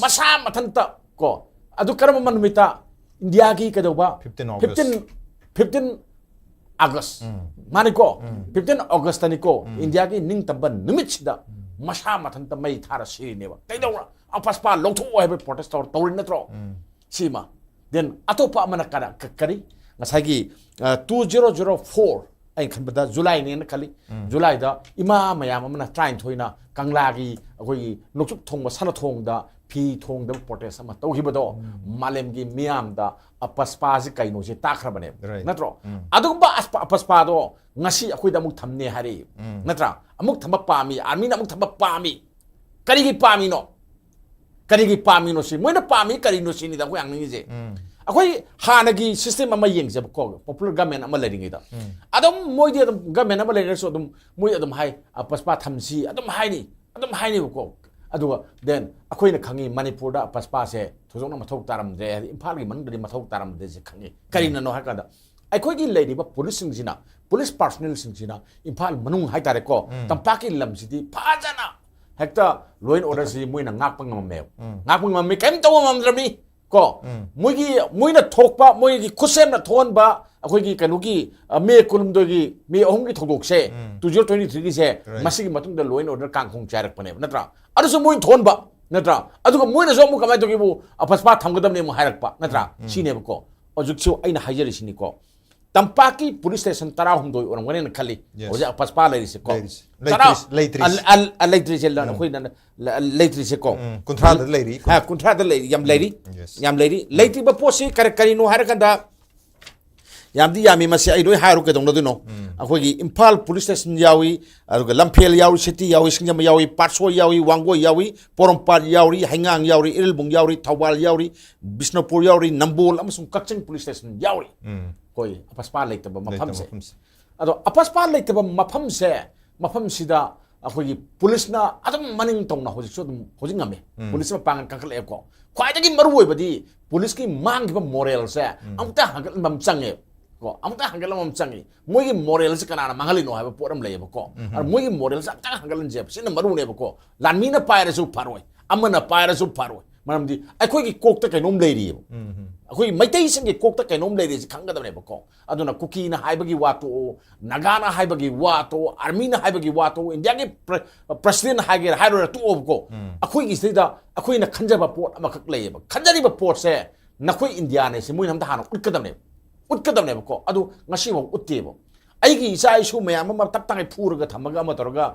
ꯃꯁꯥ ꯃꯊꯟꯇ ꯀꯣ ꯑꯗꯨ ꯀꯔꯝꯕ ꯅꯨꯃꯤꯠꯇ ꯏꯟꯗꯤꯌꯥꯒꯤ ꯀꯩꯗꯧꯕ 15 ꯑꯥꯒꯁ ꯃꯥꯅꯤꯀꯣ 15 ꯑꯣꯒꯁꯇꯅꯤꯀꯣ ꯏꯟꯗꯤꯌꯥꯒꯤ ꯅꯤꯡꯇꯝꯕ ꯅꯨꯃꯤꯠꯁꯤꯗ ꯃꯁꯥ ꯃꯊꯟꯇ ꯃꯩ ꯊꯥꯔ ꯁꯤꯔꯤꯅꯦꯕ ꯀꯩꯗꯧꯔ ꯑꯄꯁꯄꯥ ꯂꯧꯊꯣꯛꯑꯣ ꯍꯥꯏꯕ ꯄ꯭ꯔꯣꯇꯦꯁ ꯇꯧꯔꯤ ꯅꯠꯇ꯭ꯔꯣ ꯁꯤꯃ ꯗꯦꯟ ꯑꯇꯣꯞꯄ ꯑꯃꯅ ꯀꯔꯤ ꯉꯁꯥꯏꯒꯤ 2004 ꯑꯩ ꯈꯟꯕꯗ ꯖꯨꯂꯥꯏꯅꯦꯅ ꯈꯜꯂꯤ ꯖꯨꯂꯥꯏꯗ ꯏꯃꯥ ꯃꯌꯥꯝ ꯑꯃꯅ 19ꯅ ꯀꯪꯂꯥꯒꯤ ꯑꯩꯈꯣꯏꯒꯤ ꯅꯣꯡꯆꯨꯞ ꯊꯣꯡꯕ ꯁꯅꯊꯣꯡꯗ ꯐꯤ ꯊꯣꯡꯗꯕ ꯄ꯭ꯔꯣꯇꯦꯁ ꯑꯃ ꯇꯧꯈꯤꯕꯗꯣ ꯃꯥꯂꯦꯝꯒꯤ ꯃꯤꯌꯥꯝꯗ ꯑꯄꯁꯄꯥꯁꯤ ꯀꯩꯅꯣꯁꯤ ꯇꯥꯈ꯭ꯔꯕꯅꯦꯕ ꯅꯠꯇ꯭ꯔꯣ ꯑꯗꯨꯒꯨꯝꯕ ꯑꯄꯁꯄꯥꯗꯣ ꯉꯁꯤ ꯑꯩꯈꯣꯏꯗ ꯑꯃꯨꯛ ꯊꯝꯅꯦ ꯍꯥꯏꯔꯤ ꯅꯠꯇ꯭ꯔꯥ ꯑꯃꯨꯛ ꯊꯝꯕ ꯄꯥꯝꯃꯤ ꯑꯥꯔꯃꯤꯅ ꯑꯃꯨꯛ ꯊꯝꯕ ꯄꯥꯝꯃꯤ ꯀꯔꯤꯒꯤ ꯄꯥꯝꯃꯤꯅꯣ ꯁꯤ ꯃꯣꯏꯅ ꯄꯥꯝꯃꯤ ꯀꯔꯤꯅꯣ ꯁꯤꯅꯤꯗ ꯑꯩꯈꯣꯏ ꯍꯪꯅꯤꯡꯉꯤꯁꯦ ꯑꯩꯈꯣꯏ ꯍꯥꯟꯅꯒꯤ ꯁꯤꯁꯇꯦꯝ ꯑꯃ ꯌꯦꯡꯖꯕꯀꯣ ꯄꯣꯄꯨꯂꯔ ꯒꯚꯔꯟꯃꯦꯟꯠ ꯑꯃ ꯂꯩꯔꯤꯉꯩꯗ ꯑꯗꯨꯝ ꯃꯣꯏꯗꯤ ꯑꯗꯨꯝ ꯒꯚꯔꯟꯃꯦꯟꯠ ꯑꯃ ꯂꯩꯔꯁꯨ ꯑꯗꯨꯝ ꯃꯣꯏ ꯑꯗꯨꯝ ꯍꯥꯏ ꯑꯄꯁꯄꯥ ꯊꯝꯁꯤ ꯑꯗꯨꯝ ꯍꯥꯏꯅꯤꯕꯀꯣ ꯑꯗꯨꯒ ꯗꯦꯟ ꯑꯩꯈꯣꯏꯅ ꯈꯪꯉꯤ ꯃꯅꯤꯄꯨꯔꯗ ꯑꯄꯁꯄꯥꯁꯦ ꯊꯣꯏꯗꯣꯛꯅ ꯃꯊꯧ ꯇꯥꯔꯝꯗ꯭ꯔꯦ ꯍꯥꯏꯗꯤ ꯏꯝꯐꯥꯜꯒꯤ ꯃꯅꯨꯡꯗꯗꯤ ꯃꯊꯧ ꯇꯥꯔꯝꯗ꯭ꯔꯦꯁꯦ ꯈꯪꯉꯤ ꯀꯔꯤꯅꯅꯣ ꯍꯥꯏ ꯀꯥꯟꯗ ꯑꯩꯈꯣꯏꯒꯤ ꯂꯩꯔꯤꯕ ꯄꯨꯂꯤꯁꯁꯤꯡꯁꯤꯅ ꯄꯨꯂꯤꯁ ꯄꯥꯔꯁꯣꯅꯦꯜꯁꯤꯡꯁꯤꯅ ꯏꯝꯐꯥꯜ ꯃꯅꯨꯡ ꯍꯥꯏꯇꯥꯔꯦꯀꯣ ꯇꯝꯄꯥꯛꯀꯤ ꯂꯝꯁꯤꯗꯤ ꯐꯖꯅ ꯍꯦꯛꯇ ꯂꯣ ꯑꯦꯟ ꯑꯣꯔꯗꯔꯁꯤ ꯃꯣꯏꯅ ꯉꯥꯛꯄ ꯉꯝꯃꯦꯕ ꯉꯥꯛꯄ ꯉꯝꯃꯤ ꯀꯩꯝ ꯇꯧꯕ ꯉꯝꯗ꯭ꯔꯕꯅꯤ ꯀꯣ ꯃꯣꯏꯅ ꯊꯣꯛꯄ ꯃꯣꯏꯒꯤ ꯈꯨꯠꯁꯦꯝꯅ ꯊꯣꯛꯍꯟꯕ ꯑꯩꯈꯣꯏꯒꯤ ꯀꯩꯅꯣꯒꯤ ꯃꯦ 12ꯒꯤ ꯃꯦ 3ꯒꯤ ꯊꯧꯗꯣꯛꯁꯦ 2023ꯒꯤꯁꯦ ꯃꯁꯤꯒꯤ ꯃꯇꯨꯡꯗ ꯂꯣ ꯑꯦꯟ ꯑꯣꯔꯗꯔ ꯀꯥꯡꯈꯣꯡ ꯆꯥꯏꯔꯛꯄꯅꯦꯕ ꯅꯠꯇ꯭ꯔꯥ ꯑꯗꯨꯁꯨ ꯃꯣꯏꯅ ꯊꯣꯛꯍꯟꯕ ꯅꯠꯇ꯭ꯔꯥ ꯑꯗꯨꯒ ꯃꯣꯏꯅꯁꯨ ꯑꯃꯨꯛ ꯀꯃꯥꯏꯅ ꯇꯧꯒꯦꯕꯨ ꯑꯄꯁꯄꯥ ꯊꯝꯒꯗꯕꯅꯤ ꯑꯃꯨꯛ ꯍꯥꯏꯔꯛꯄ ꯅꯠꯇ꯭ꯔꯥ ꯁꯤꯅꯦꯕꯀꯣ ꯍꯧꯖꯤꯛꯁꯨ ꯑꯩꯅ ꯍꯥꯏꯖꯔꯤꯁꯤꯅꯤꯀꯣ ꯇꯝꯄꯥꯛꯀꯤ ꯄꯨꯂꯤꯁ ꯁ꯭ꯇꯦꯁꯟ 13 ꯑꯣꯏꯔꯝꯒꯅꯤꯅ ꯈꯜꯂꯤ ꯍꯧꯖꯤꯛ ꯑꯄꯁꯄꯥ ꯂꯩꯔꯤꯁꯦꯀꯣ ꯂꯩꯇ꯭ꯔꯤꯁꯦ ꯑꯩꯈꯣꯏꯅ ꯂꯩꯇ꯭ꯔꯤꯁꯦꯀꯣ 30ꯗ ꯂꯩꯔꯤ ꯌꯥꯝ ꯂꯩꯔꯤ ꯂꯩꯇ꯭ꯔꯤꯕ ꯄꯣꯠꯁꯤ ꯀꯔꯤꯅꯣ ꯍꯥꯏꯔꯀꯥꯟꯗ ꯌꯥꯝꯃꯤ ꯃꯁꯤ ꯑꯩ ꯂꯣꯏ ꯍꯥꯏꯔꯨ ꯀꯩꯗꯧꯅꯗꯣꯏꯅꯣ ꯑꯩꯈꯣꯏꯒꯤ ꯏꯝꯐꯥꯜ ꯄꯨꯂꯤꯁ ꯁ꯭ꯇꯦꯁꯟ ꯌꯥꯎꯏ ꯑꯗꯨꯒ ꯂꯝꯐꯦꯜ ꯌꯥꯎꯏ ꯁꯤꯇꯤ ꯌꯥꯎꯏ ꯁꯤꯡꯖꯃꯩ ꯌꯥꯎꯏ ꯄꯥꯠꯁꯣꯏ ꯌꯥꯎꯏ ꯋꯥꯡꯒꯣꯏ ꯌꯥꯎꯏ ꯄꯣꯔꯣꯝꯄꯥꯠ ꯌꯥꯎꯔꯤ ꯍꯩꯉꯥꯡ ꯌꯥꯎꯔꯤ ꯏꯔꯤꯜꯕꯨꯡ ꯌꯥꯎꯔꯤ ꯊꯧꯕꯥꯜ ꯌꯥꯎꯔꯤ ꯕꯤꯁꯅꯨꯄꯨꯔ ꯌꯥꯎꯔꯤ ꯅꯝꯕꯣꯜ ꯑꯃꯁꯨꯡ ꯀꯛꯆꯤꯡ ꯄꯨꯂꯤꯁ ꯁ꯭ꯇꯦꯁꯟ ꯌꯥꯎꯔꯤ ꯍꯣꯏ ꯑꯄꯁꯄꯥ ꯂꯩꯇꯕ ꯃꯐꯝꯁꯦ ꯑꯗꯣ ꯑꯄꯁꯄꯥ ꯂꯩꯇꯕ ꯃꯐꯝꯁꯤꯗ ꯑꯩꯈꯣꯏꯒꯤ ꯄꯨꯂꯤꯁꯅ ꯑꯗꯨꯝ ꯃꯅꯤꯡ ꯇꯧꯅ ꯍꯧꯖꯤꯛꯁꯨ ꯑꯗꯨꯝ ꯍꯧꯖꯤꯛ ꯉꯝꯃꯦ ꯄꯨꯂꯤꯁ ꯃꯄꯥꯡꯒꯜ ꯀꯟꯈꯠꯂꯛꯑꯦꯀꯣ ꯈ꯭ꯋꯥꯏꯗꯒꯤ ꯃꯔꯨꯑꯣꯏꯕꯗꯤ ꯄꯨꯂꯤꯁꯀꯤ ꯃꯥꯡꯈꯤꯕ ꯃꯣꯔꯦꯜꯁꯦ ꯑꯃꯨꯛꯇ ꯍꯟꯒꯠꯍꯟꯕ ꯑꯃ ꯆꯪꯉꯦ ꯀꯣ ꯑꯃꯨꯛꯇ ꯍꯟꯒꯠꯂꯝꯕ ꯑꯃ ꯆꯪꯉꯤ ꯃꯣꯏꯒꯤ ꯃꯣꯔꯦꯜꯁꯦ ꯀꯅꯥꯅ ꯃꯥꯡꯍꯜꯂꯤꯅꯣ ꯍꯥꯏꯕ ꯄꯣꯠ ꯑꯃ ꯂꯩꯌꯦꯕꯀꯣ ꯑꯗꯨ ꯃꯣꯏꯒꯤ ꯃꯣꯔꯦꯜꯁꯦ ꯑꯃꯨꯛꯇ ꯍꯟꯒꯠꯍꯟꯁꯦꯕ ꯁꯤꯅ ꯃꯔꯨꯅꯦꯕꯀꯣ ꯂꯥꯟꯃꯤꯅ ꯄꯥꯏꯔꯁꯨ ꯐꯔꯣꯏ ꯑꯃꯅ ꯄꯥꯏꯔꯁꯨ ꯐꯔꯣꯏ ꯃꯔꯝꯗꯤ ꯑꯩꯈꯣꯏꯒꯤ ꯀꯣꯛꯇ ꯀꯩꯅꯣꯝ ꯂꯩꯔꯤꯌꯦꯕ ꯑꯩꯈꯣꯏꯒꯤ ꯃꯩꯇꯩꯁꯤꯡꯒꯤ ꯀꯣꯛꯇ ꯀꯩꯅꯣꯝ ꯂꯩꯔꯤꯁꯤ ꯈꯪꯒꯗꯕꯅꯦꯕꯀꯣ ꯑꯗꯨꯅ ꯀꯨꯀꯤꯅ ꯍꯥꯏꯕꯒꯤ ꯋꯥ ꯇꯣꯛꯑꯣ ꯅꯥꯒꯥꯅ ꯍꯥꯏꯕꯒꯤ ꯋꯥ ꯇꯣꯛꯑꯣ ꯑꯥꯔꯃꯤꯅ ꯍꯥꯏꯕꯒꯤ ꯋꯥ ꯇꯣꯛꯑꯣ ꯏꯟꯗꯤꯌꯥꯒꯤ ꯄ꯭ꯔꯁꯤꯗꯦꯟ ꯍꯥꯏꯒꯦꯔꯥ ꯍꯥꯏꯔꯣꯏꯔꯥ ꯇꯣꯛꯑꯣꯕꯀꯣ ꯑꯩꯈꯣꯏꯒꯤꯁꯤꯗ ꯑꯩꯈꯣꯏꯅ ꯈꯟꯖꯕ ꯄꯣꯠ ꯑꯃꯈꯛ ꯂꯩꯌꯦꯕ ꯈꯟꯖꯔꯤꯕ ꯄꯣꯠꯁꯦ ꯅꯈꯣꯏ ꯏꯟꯗꯤꯌꯥꯅꯦ ꯁꯤ ꯃꯣꯏꯅ ꯑꯝꯇ ꯍꯥꯟꯅ ꯎꯠꯀꯗꯕꯅꯦꯕꯀꯣ ꯑꯗꯨ ꯉꯁꯤꯐꯥꯎ ꯎꯠꯇꯦꯕ ꯑꯩꯒꯤ ꯏꯆꯥ ꯏꯁꯨ ꯃꯌꯥꯝ ꯑꯃ ꯇꯞ ꯇꯥꯡꯉꯩ ꯐꯨꯔꯒ ꯊꯝꯃꯒ ꯑꯃ ꯇꯧꯔꯒ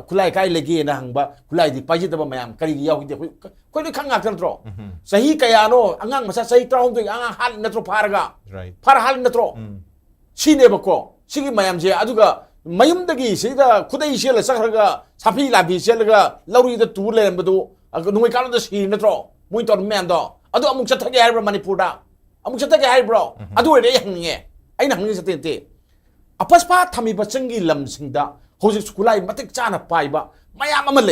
ꯈꯨꯠꯂꯥꯏ ꯀꯥꯏ ꯂꯩꯒꯦꯅ ꯍꯪꯕ ꯈꯨꯠꯂꯥꯏꯗꯤ ꯄꯥꯏꯖꯗꯕ ꯃꯌꯥꯝ ꯀꯔꯤꯒꯤ ꯌꯥꯎꯈꯤꯗꯦ ꯑꯩꯈꯣꯏ ꯂꯣꯏ ꯈꯪ ꯉꯥꯛꯇ ꯅꯠꯇ꯭ꯔꯣ ꯆꯍꯤ ꯀꯌꯥꯅꯣ ꯑꯉꯥꯡ ꯃꯆꯥ ꯆꯍꯤ 13ꯒꯤ ꯑꯉꯥꯡ ꯍꯥꯠꯂꯤ ꯅꯠꯇ꯭ꯔꯣ ꯐꯥꯔ ꯍꯥꯠꯂꯤ ꯅꯠꯇ꯭ꯔꯣ ꯁꯤꯅꯦꯕꯀꯣ ꯁꯤꯒꯤ ꯃꯌꯥꯝꯁꯦ ꯑꯗꯨꯒ ꯃꯌꯨꯝꯗꯒꯤ ꯁꯤꯗ ꯈꯨꯗꯩ ꯁꯦꯠꯂ ꯆꯠꯈ꯭ꯔꯒ ꯁꯥꯐꯤ ꯂꯥꯐꯤ ꯁꯦꯠꯂꯒ ꯂꯧꯔꯤꯗ ꯇꯨ ꯂꯩꯔꯝꯕꯗꯨ ꯅꯣꯡꯃꯩ ꯀꯥꯞꯂꯗ ꯁꯤꯔꯤ ꯅꯠꯇ꯭ꯔꯣ ꯃꯣꯏ ꯇꯧꯔꯤꯕ ꯃꯌꯥꯝꯗꯣ ꯑꯗꯨ ꯑꯃꯨꯛ ꯆꯠꯊꯒꯦ ꯍꯥꯏꯕ꯭ꯔꯣ ꯃꯅꯤꯄꯨꯔꯗ ꯑꯃꯨꯛ ꯆꯠꯊꯒꯦ ꯍꯥꯏꯕ꯭ꯔꯣ ꯑꯗꯨ ꯑꯣꯏꯔꯗꯤ ꯑꯩ ꯍꯪꯅꯤꯡꯉꯦ ꯑꯩꯅ ꯍꯪꯅꯤꯡꯉꯤꯁꯦ ꯅꯠꯇꯦ ꯑꯄꯁꯄꯥ ꯊꯝꯃꯤꯕ ꯆꯤꯡꯒꯤ ꯂꯝꯁꯤꯡꯗ ꯍꯧꯖꯤꯛ ꯈꯨꯠꯂꯥꯏ ꯃꯇꯤꯛ ꯆꯥꯅ ꯄꯥꯏꯕ ꯃꯌꯥꯝ ꯑꯃ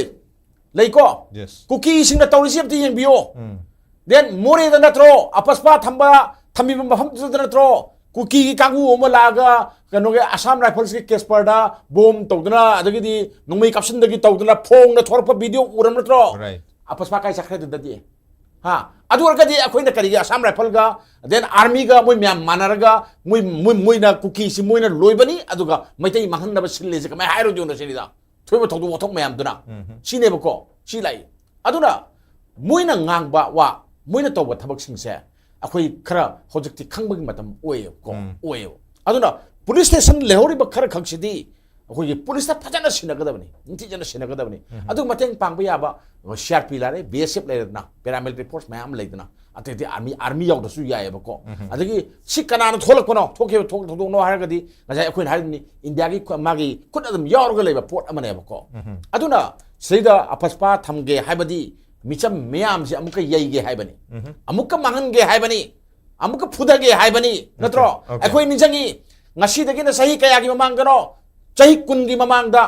ꯂꯩꯀꯣ ꯀꯨꯀꯤꯁꯤꯡꯅ ꯇꯧꯔꯤꯁꯤ ꯑꯝꯇ ꯌꯦꯡꯕꯤꯌꯣ ꯗꯦꯟ ꯃꯣꯔꯦꯗ ꯅꯠꯇ꯭ꯔꯣ ꯑꯄꯁꯄꯥ ꯊꯝꯃꯤꯕ ꯃꯐꯝꯗꯨꯗ ꯅꯠꯇ꯭ꯔꯣ कुकी की कांगू ओमा लागा कनोगे असम राइफल्स के केस पर दा बम तौदना अदगी नोंमै कैप्शन दगी तौदना फोंग न थोरप वीडियो उरम नत्रो आपसपा काय चखरे ददी हा अदु अरगदी अखोइना करी असम राइफल गा देन आर्मी गा मोय म्याम मानरगा मोयना कुकी सि मोयना लोइबनी अदुगा मैतै महन्नब सिल्ले जे कमाय हाइरो जोनो सिनिदा थोइबो थौदु वथोक म्याम दुना सिनेबको सिलाई अदुना मोयना ngang वा मोयना तौबा थबक सिंसे अखोई खरा होजक्ति खंबगी मतम ओयो को ओयो अदुना पुलिस स्टेशन लेहौरिबा खरा खंगसिदी अखोई पुलिस फजना सिनगदबनी नितिजना सिनगदबनी अदु मतेंग पांगबा याबा सीआरपी लारे बीएसएफ लेदना पैरामिलिटरी फोर्स मैम लेदना अतैति आर्मी यावदसु यायबको अदगी सि कनाना थोलकनो थोके थोनो हारगदी गजाय अखोई हारनी इंडिया की मागी खुद अदम यावरगा लेबा पोर्ट अमनेबको अदुना सेदा अपस्पा थमगे हाइबदी मिचम मैम से अमुक यईगे हाइबनी अमुक मांगनगे हाइबनी अमुक फुदगे हाइबनी नत्रो अखोई निजंगी ngasidagiना सही कयागी ममांगनो सही कुनगी ममांगदा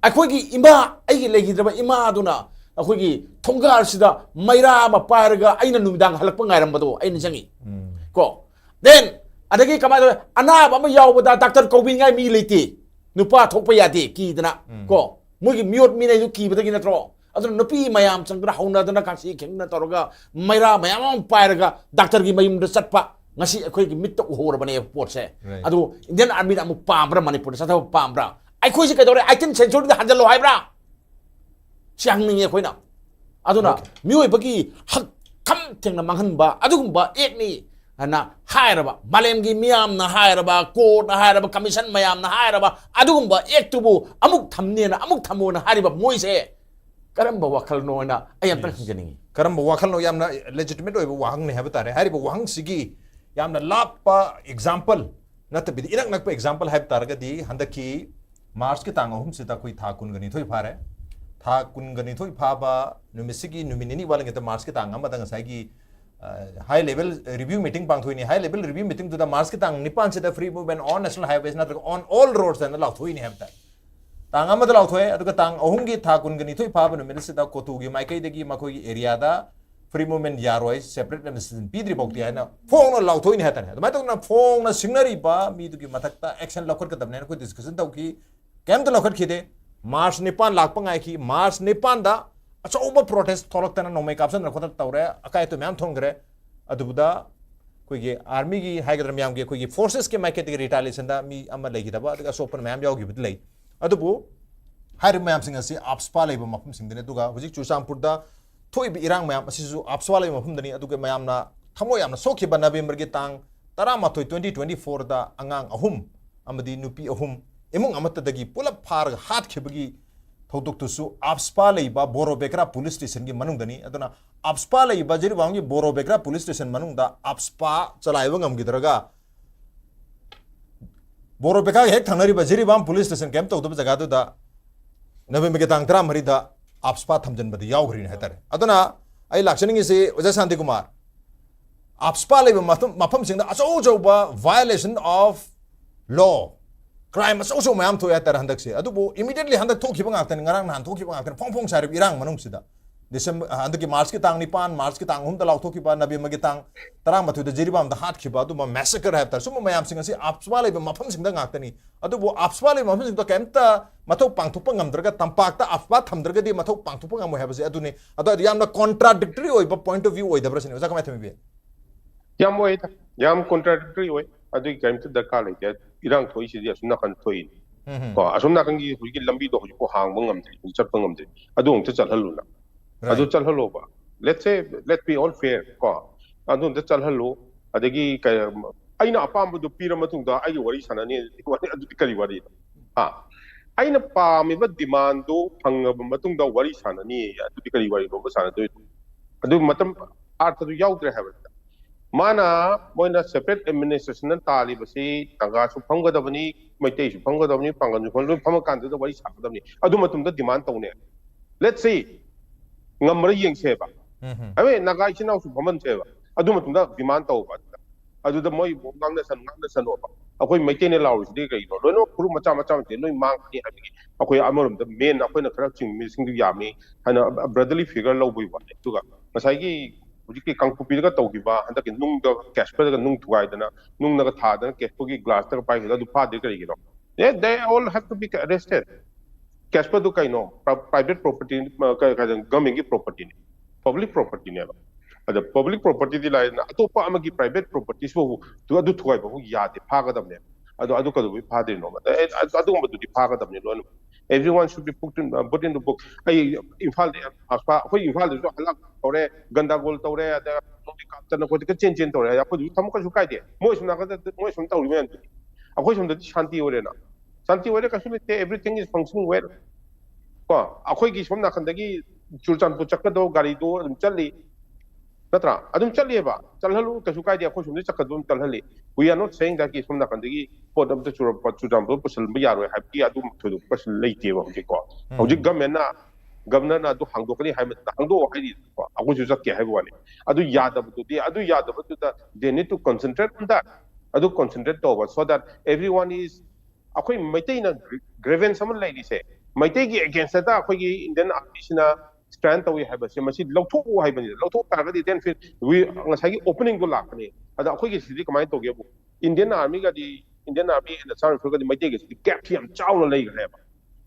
अखोई इमा आइगी लेगिद्रबा इमा दुना अखोई थोंगारसिदा मैरा मा पारगा आइना नुमिदांग हलकप ngairambado आइना जंगी को देन अदगी कमाय अनाब अमा यावबदा डॉक्टर कौबिंगाय मी लेति नुपा थोकपा यादे कीदना को मोगी मियोट मिनै दु कीबदगी नत्रो अदुन नुपी मयाम संगरा हौनादना कासी खेंगना तोरगा मैरा मयाम पारगा डॉक्टर की मयुम the चटपा ngasi akhoi gi mit to horabane port se adu indian army da mu pambra manipur sa tha pambra akhoi se kadore item sensor da hanjalo haibra chang ninge akhoi na aduna mioi bagi hak kham thengna manghanba adugumba ekni ana hairaba malem gi miyam na hairaba ko na hairaba commission mayam na hairaba adugumba ektubu amuk thamne na amuk thamo na hariba moi se karamba wakal no na ayam tan hingani karamba wakal no yamna legitimate oiba wahang ne haba tare hariba wahang sigi यामना लापा example नतबिद इनक नकप example हाइब तारगदी हंदकी March के तांग अहुम सिदा कोई था कुनगनी थोइ फारे था कुनगनी थोइ फाबा नुमिसिगी नुमिनिनी वालंगे त मार्च के तांग अमदंग साइगी हाई लेवल रिव्यू मीटिंग पांगथोइनी high level review meeting to the March के तांग निपान से the free movement on national highways नत्र ऑन ऑल रोड्स एंड लाउथोइनी हेबता तांग अमद लाउथोय अदुगा तांग अहुम गी था कुनगनी थोइ फाबा नुमिनि सिदा कोतुगी माइकैदगी मखोई एरिया दा फ्री मूवमेंट यारोय सेपरेट एडमिनिस्ट्रेशन पीद्री बौती है ना फोंग न लाउथोइनी हेतने अदुमाय तोना फोंग न सिग्नरी बा मीदुगी मथकता एक्शन लखर कदमने कोई डिस्कशन तौकी केम तो लखर खिदे मार्च निपान लाखपा गाय की मार्च निपान दा अचौबा प्रोटेस्ट थोलक्तना नोमै कापसन रखत तौरे अकाय तो म्याम थोंगरे अदुबदा कोई आर्मी की हाइगदर म्याम के कोई फोर्सेस के माइकेट के रिटालिएशन दा मी अमा लेगिदबा अदुगा सोपन म्याम यावगिबद लई अदुबु हाइर म्याम सिंग असि आपस्पा लेबा मफम सिंगदने दुगा हुजिक चुसामपुर दा थोई इरांग मैम आपसवा लेब मफमदनी अदुगे मैमना थमो यामना सोखिबा नवेम्बर के तांग 13 2024 दा अंगांग अहुम अमदी नुपी अहुम इमुंग अमतदगी पुलप फार हाथ खिबगी थौदुक्तुसु आपस्पा लेबा बोरोबेकरा पुलिस स्टेशन की मनुंगदनी अदुना आपस्पा लेबा जिरिबांगी बोरोबेकरा पुलिस स्टेशन मनुंगदा आपस्पा चलाइबा ngамगिदरगा बोरोबेका हेक थांगनरिबा जिरिबाम पुलिस स्टेशन कैंप तौदब जगादुदा नवेम्बर के तांग 13 दा आपस्पा थमजन बदी यावग्रीन हेतरे अदुना आई लाक्चनिंग से ओजा शांति कुमार आपस्पा लेब मफम सिंग अचौ चौबा वायलेशन ऑफ लॉ क्राइम अचौ चौ मयाम थोय हेतर हंदक से अदुबो इमीडिएटली हंदक थोखिबा गाक्तन ngarang नान थोखिबा गाक्तन फोंग फोंग सारिब इरांग मनुंग सिदा दिसंबर हंदक मार्च के तांग निपान मार्च के तांग हम तलाव थोखिबा नवेम्बर के तांग 13 दा जिरिबाम दा हाथ खिबा दुमा मैसेकर हेतर सुम मयाम सिंग से आपस्पा लेब मफम सिंग दा गाक्तनी अदुबो आपस्पा लेब मफम सिंग दा केमता मथौ पांगथुपा ngamdraga tampakta afpa thamdraga di mathau pangthupa ngamo habase aduni ado yamna contradictory oiba point of view oidabra sine oja kamai thami yam oida yam contradictory oi adu kaimta darkar leite irang thoi si asumna kan thoi ko asumna kan gi hugi lambi do ko hangba ngamdri chatpa ngamdri adu ongta chalhaluna adu chalhalo ba let's be all fair ko adu ongta chalhalo adagi aina apam du pira matungda ai wari sanani adu kari wari ha aina paamiba demand do phangaba matungda wari sanani adu kari wari do sanadu adu matam artha du yaudre haba mana moina separate administration tali basi tanga su phangadabani maitei su phangadabani pangan su phanglu phamakan da wari sakadabani adu matumda demand tawne let's say ngamra yengseba ame naga ichinaw su phaman seba adu matumda demand tawba adu da moi ngangna san oba akoi maitei ne law de kai no no puru macha te noi mang ni abi akoi amorum da main akoi na khara ching mi sing du yami hana brotherly figure law bui ba tuga masai gi ꯍꯧꯖꯤꯛꯀꯤ ꯀꯥꯡꯄꯣꯛꯄꯤꯗꯒ ꯇꯧꯈꯤꯕ ꯍꯟꯗꯛꯀꯤ ꯅꯨꯡꯗ ꯀꯦꯁꯄꯔꯗꯒ ꯅꯨꯡ ꯊꯨꯒꯥꯏꯗꯅ ꯅꯨꯡꯅꯒ ꯊꯥꯗꯅ ꯀꯦꯁꯄꯔꯒꯤ ꯒ꯭ꯂꯥꯁꯇꯒ ꯄꯥꯏꯈꯤꯗ ꯑꯗꯨ ꯐꯥꯗꯦ ꯀꯔꯤꯒꯤꯅꯣ they all have to be arrested ꯀꯦꯁꯄꯔꯗꯨ ꯀꯩꯅꯣ ꯄ꯭ꯔꯥꯏꯚꯦꯠ ꯄ꯭ꯔꯣꯄꯔꯇꯤ ꯒꯚꯔꯟꯃꯦꯟꯠꯒꯤ ꯄ꯭ꯔꯣꯄꯔꯇꯤꯅꯤ ꯄꯕ꯭ꯂꯤꯛ ꯄ꯭ꯔꯣꯄꯔꯇꯤꯅꯦꯕ ꯑꯗ ꯄꯕ꯭ꯂꯤꯛ ꯄ꯭ꯔꯣꯄꯔꯇꯤꯗꯤ ꯂꯥꯏꯗꯅ ꯑꯇꯣꯞꯄ ꯑꯃꯒꯤ ꯄ꯭ꯔꯥꯏꯚꯦꯠ ꯄ꯭ꯔꯣꯄꯔꯇꯤꯁꯤꯕꯨ ꯑꯗꯨ ꯊꯨꯒꯥꯏꯕꯕꯨ ꯌꯥꯗꯦ ꯐꯥꯒꯗꯕꯅꯦ ꯑꯗꯨ ꯀꯩꯗꯧꯕꯩ ꯐꯥꯗ꯭ꯔꯤꯅꯣꯕ ꯑꯗꯨꯒꯨꯝꯕꯗꯨꯗꯤ ꯐꯥꯒꯗꯕꯅꯤ ꯂꯣꯏꯅꯃꯛ everyone should be put in the book ꯑꯩ ꯏꯝꯐꯥꯜꯗ ꯑꯁꯄꯥ ꯑꯩꯈꯣꯏ ꯏꯝꯐꯥꯜꯗꯁꯨ ꯍꯜꯂꯛ ꯇꯧꯔꯦ ꯒꯟꯗꯥꯒꯣꯜ ꯇꯧꯔꯦ ꯑꯗ ꯀꯥꯞꯇꯅ ꯑꯩꯈꯣꯏꯗ ꯆꯦꯟ ꯇꯧꯔꯦ ꯑꯩꯈꯣꯏꯁꯨ ꯊꯃꯛ ꯀꯩꯁꯨ ꯀꯥꯏꯗꯦ ꯃꯣꯏ ꯁꯣꯝ ꯅꯥꯀꯟꯗ ꯃꯣꯏ ꯁꯣꯝ ꯇꯧꯔꯤ ꯃꯌꯥꯝꯗꯨꯗꯤ ꯑꯩꯈꯣꯏ ꯁꯣꯝꯗꯗꯤ ꯁꯥꯟꯇꯤ ꯑꯣꯏꯔꯦꯅ ꯁꯥꯟꯇꯤ ꯑꯣꯏꯔꯦ ꯀꯩꯁꯨ ꯂꯩꯇꯦ everything is functioning well ꯀꯣ ꯑꯩꯈꯣꯏꯒꯤ ꯁꯣꯝ ꯅꯥꯀꯟꯗꯒꯤ ꯆꯨꯔꯆꯥꯟꯄꯨꯔ ꯆꯠꯀꯗꯧꯕ ꯒꯥꯔꯤꯗꯣ ꯑꯗꯨꯝ ꯆꯠꯂꯤ ꯅꯠꯇ꯭ꯔꯥ ꯑꯗꯨꯝ ꯆꯠꯂꯤꯑꯕ ꯆꯠꯍꯜꯂꯨ ꯀꯩꯁꯨ ꯀꯥꯏꯗꯦ ꯑꯩꯈꯣꯏ ꯁꯣꯝꯗ ꯆꯠꯀꯗꯧ ꯑꯗꯨꯝ ꯆꯠꯍꯜꯂꯤ we are not saying that ꯁꯣꯝ ꯅꯥꯀꯟꯗꯒꯤ ꯄꯣꯠ ꯑꯝꯇ ꯆꯨꯔꯆꯥꯟꯄꯨꯔ ꯄꯨꯁꯤꯟꯕ ꯌꯥꯔꯣꯏ ꯍꯥꯏꯕꯒꯤ ꯑꯗꯨꯝ ꯊꯣꯏꯗꯣꯛꯄ ꯂꯩꯇꯦꯕ ꯍꯧꯖꯤꯛꯀꯣ ꯍꯧꯖꯤꯛ ꯒꯚꯔꯅꯔꯅ ꯑꯗꯨ ꯍꯥꯡꯗꯣꯛꯀꯅꯤ ꯍꯥꯏꯕꯗ ꯍꯥꯡꯗꯣꯛꯑꯣ ꯍꯥꯏꯔꯤꯀꯣ ꯑꯩꯈꯣꯏꯁꯨ ꯆꯠꯀꯦ ꯍꯥꯏꯕ ꯋꯥꯅꯤ ꯑꯗꯨ ꯌꯥꯗꯕꯗꯨꯗ they need to concentrate on that ꯑꯗꯨ concentrate tꯧꯕ so that everyone is ꯑꯩꯈꯣꯏ ꯃꯩꯇꯩꯅ ꯒ꯭ꯔꯦꯚꯦꯟꯁ ꯑꯃ ꯂꯩꯔꯤꯁꯦ ꯃꯩꯇꯩꯒꯤ ꯑꯦꯒꯦꯟꯁꯇ ꯑꯩꯈꯣꯏꯒꯤ ꯏꯟꯗꯤꯌꯟ ꯑꯥꯔꯃꯤꯁꯤꯅ ꯁ꯭ꯇꯦꯟ ꯇꯧꯏ ꯍꯥꯏꯕꯁꯦ ꯃꯁꯤ ꯂꯧꯊꯣꯛꯎ ꯍꯥꯏꯕꯅꯤꯗ ꯂꯧꯊꯣꯛ ꯇꯥꯔꯒꯗꯤ ꯗꯦꯟ ꯉꯁꯥꯏꯒꯤ ꯑꯣꯄꯅꯤꯡꯗꯣ ꯂꯥꯛꯀꯅꯤ ꯑꯗ ꯑꯩꯈꯣꯏꯒꯤ ꯁꯤꯗꯤ ꯀꯃꯥꯏꯅ ꯇꯧꯒꯦꯕꯨ ꯏꯟꯗꯤꯌꯟ ꯑꯥꯔꯃꯤ ꯑꯦꯟ ꯑꯦꯁ ꯔꯥꯏꯐꯜꯒꯗꯤ ꯃꯩꯇꯩꯒꯤꯁꯤꯗꯤ ꯒꯦꯞꯁꯤ ꯌꯥꯝ ꯆꯥꯎꯅ ꯂꯩꯈ꯭ꯔꯦꯕ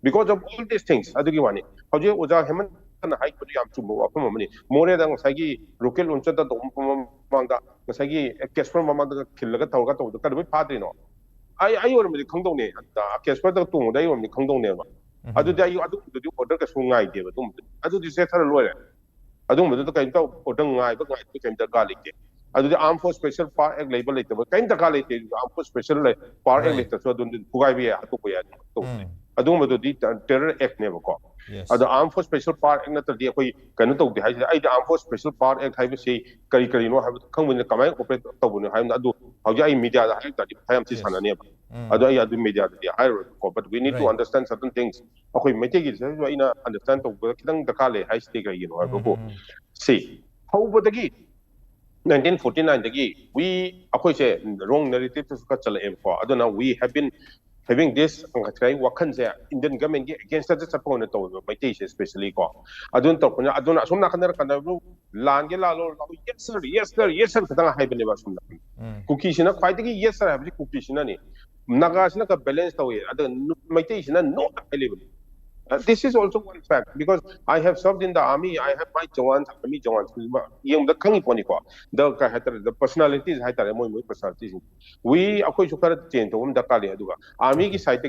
because of all these things ꯑꯗꯨꯒꯤ ꯋꯥꯅꯤ ꯍꯧꯖꯤꯛ ꯑꯣꯖꯥ ꯍꯦꯃꯟꯇꯅ ꯍꯥꯏꯕꯗꯨ ꯌꯥꯝ ꯆꯨꯝꯕ ꯋꯥꯐꯝ ꯑꯃꯅꯤ ꯃꯣꯔꯦꯗ ꯉꯁꯥꯏꯒꯤ ꯔꯣꯀꯦꯠ ꯂꯣꯟꯆꯔꯗ ꯇꯧꯕ ꯃꯃꯥꯡꯗ ꯉꯁꯥꯏꯒꯤ ꯀꯦꯁꯄꯔ ꯃꯃꯥꯡꯗ ꯈꯤꯜꯂꯒ ꯇꯧꯔꯒ ꯇꯧꯕꯗꯣ ꯀꯩꯗꯧꯕꯩ ꯐꯥꯗ꯭ꯔꯤꯅꯣ ꯑꯩ ꯑꯣꯏꯔꯝꯃꯗꯤ ꯈꯪꯗꯧꯅꯦ ꯀꯦꯁꯄꯔꯗ ꯇꯣꯡꯕꯗ ꯑꯩ ꯑꯣꯏꯔꯝꯗꯤ ꯈꯪꯗꯧꯅꯦꯕ ꯑꯗꯨꯗꯤ ꯑꯩ ꯑꯗꯨꯒꯨꯝꯕꯗꯨꯗꯤ ꯑꯣꯔꯗꯔ ꯀꯩꯁꯨ ꯉꯥꯏꯗꯦꯕ ꯑꯗꯨꯗꯤ ꯁꯦꯊꯔ ꯂꯣꯏꯔꯦ ꯑꯗꯨꯒꯨꯝꯕꯗꯨꯗ ꯀꯩꯝꯇ ꯑꯣꯔꯗꯔ ꯉꯥꯏꯕ ꯀꯩꯝ ꯗꯔꯀꯥꯔ ꯂꯩꯇꯦ ꯑꯗꯨꯗꯤ ꯑꯥꯔꯝ ꯐꯣꯔꯁ ꯁ꯭ꯄꯦꯁꯦꯜ ꯄꯥꯋꯔ ꯑꯦꯛ ꯂꯩꯕ ꯂꯩꯇꯕ ꯀꯩꯝ ꯗꯔꯀꯥꯔ ꯂꯩꯇꯦ ꯑꯥꯔꯝ ꯐꯣꯔꯁ ꯁ꯭ꯄꯦꯁꯦꯜ ꯄꯥꯋꯔ ꯑꯦꯛ ꯂꯩꯇ꯭ꯔꯁꯨ ꯑꯗꯨꯝ ꯊꯨꯒꯥꯏꯕ ꯌꯥꯏ ꯍꯥꯠꯇꯣꯛꯄ ꯌꯥꯏ ꯇꯧꯕꯅꯦ ꯑꯗꯨꯒꯨꯝꯕꯗꯨꯗꯤ ꯇꯦꯔꯔ ꯑꯦꯛꯅꯦꯕꯀꯣ ꯑꯗꯣ ꯑꯥꯔꯝ ꯐꯣꯔꯁ ꯁ꯭ꯄꯦꯁꯦꯜ ꯄꯥꯋꯔ ꯑꯦꯛ ꯅꯠꯇ꯭ꯔꯗꯤ ꯑꯩꯈꯣꯏ ꯀꯩꯅꯣ ꯇꯧꯗꯦ ꯍꯥꯏꯁꯤꯗꯤ ꯑꯩꯗꯤ ꯑꯥꯔꯝ ꯐꯣꯔꯁ ꯁ꯭ꯄꯦꯁꯦꯜ ꯄꯥꯋꯔ ꯑꯦꯛ ꯍꯥꯏꯕꯁꯤ ꯀꯔꯤꯅꯣ ꯍꯥꯏꯕꯗꯨ ꯈꯪꯕꯅꯤꯅ ꯀꯃꯥꯏꯅ ꯑꯣꯄꯔꯦꯠ ꯇꯧꯕꯅꯣ ꯍꯥꯏꯕꯅ ꯑꯗꯨ ꯍꯧꯖꯤꯛ ꯑꯩ ꯃꯤꯗꯤꯌꯥꯗ ꯍꯥꯏꯔꯛ ꯇꯥꯔꯗꯤ ꯃꯊꯥ ꯌꯥꯝ ꯊꯤ ꯁꯥꯟꯅꯅꯦꯕ ꯑꯗꯣ ꯑꯩ ꯑꯗꯨ ꯃꯤꯗꯤꯌꯥꯗꯗꯤ ꯍꯥꯏꯔꯣꯏꯕꯀꯣ but we need to understand certain things ꯑꯩꯈꯣꯏ ꯃꯩꯇꯩꯒꯤꯁꯤꯁꯨ ꯑꯩꯅ ꯑꯟꯗꯔꯁꯇꯦꯟ ꯇꯧꯕꯗ ꯈꯤꯇꯪ ꯗꯔꯀꯥꯔ ꯂꯩ ꯍꯥꯏꯁꯤꯗꯤ ꯀꯩꯒꯤꯅꯣ ꯍꯥꯏꯕꯕꯨ ꯁꯤ ꯍꯧꯕꯗꯒꯤ 1949 ꯑꯩꯈꯣꯏꯁꯦ ꯔꯣꯡ ꯅꯦꯔꯦꯇꯤꯚꯇꯁꯨ ꯈꯔ ꯆꯠꯂꯛꯑꯦꯕꯀꯣ ꯑꯗꯨꯅ we have been having this ꯉꯁꯥꯏ ꯋꯥꯈꯜꯁꯦ ꯏꯟꯗꯤꯌꯟ ꯒꯚꯔꯟꯃꯦꯟꯠꯒꯤ ꯑꯦꯒꯦꯟꯁꯇ ꯆꯠꯄ ꯑꯣꯏꯅ ꯇꯧꯋꯦꯕ ꯃꯩꯇꯩꯁꯦ ꯁ꯭ꯄꯦꯁꯦꯜꯂꯤ ꯀꯣ ꯑꯗꯨꯅ ꯇꯧꯔꯛꯄꯅꯤꯅ ꯑꯗꯨꯅ ꯑꯁꯣꯝ ꯅꯥꯀꯟꯗ ꯀꯟꯗꯕꯨ ꯂꯥꯟꯒꯦ ꯂꯥꯜꯂꯣ ꯌꯦꯁ ꯁꯔ ꯈꯛꯇꯪ ꯍꯥꯏꯕꯅꯦꯕ ꯑꯁꯣꯝ ꯅꯥꯀꯟ ꯀꯨꯀꯤꯁꯤꯅ ꯈ꯭ꯋꯥꯏꯗꯒꯤ ꯌꯦꯁ ꯁꯔ ꯍꯥꯏꯕꯁꯤ ꯀꯨꯀꯤꯁꯤꯅꯅꯤ ꯅꯥꯒꯥꯁꯤꯅ ꯕꯦꯂꯦꯟꯁ ꯇꯧꯋꯦ ꯑꯗꯨꯒ ꯃꯩꯇꯩꯁꯤꯅ ꯅꯣ ꯍꯥꯏꯂꯤꯕꯅꯤ this is also one fact because I have served in the army. I have my jawans, army jawans. The personalities, personalities. We, of course, change the army side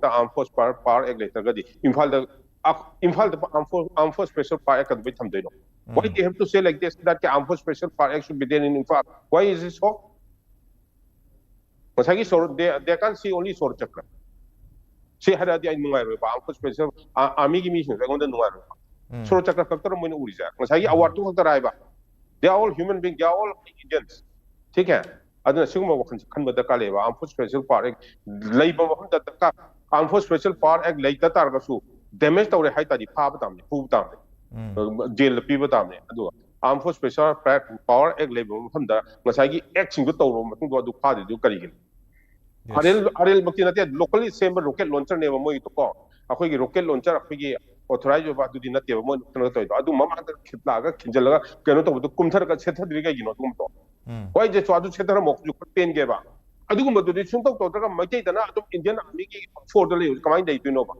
armed force power later. Imphal armed force special power why they have to say like this that armed force special power should be there in Imphal? Why is it so? They can't see only sword chakra. See how that I know armed force special army mission. I want to know. Sword chakra factor mo uri sa. Masaya award to factor they are all human beings. They are all Indians. ठीक है. अदना sigma वखन खनबदा कालेबा armed force special power एक लैबा वखन तका armed force special power एक लैता तारगसु damage तौरे high तादी फाब तामने फूब तामने jail पीबा तामने अदु armed force special power एक लैबा वखन दा ngसाई एक सिंगु तौरो मतुंग दो फादि दु करिगिन Arel Makti locally same rocket launcher never mo ito ko. Ako yung rocket launcher, ako yung authorized ba do dinat mo ito ito. Adu mama ang kitlaga kinjalaga kano to do kumthar ka setha diriga gino tum to. Why je so adu setha mo ju pen ge ba. Adu ko madu sun to to ka mai dana adu Indian army ki for the lay kamay dai tu no ba.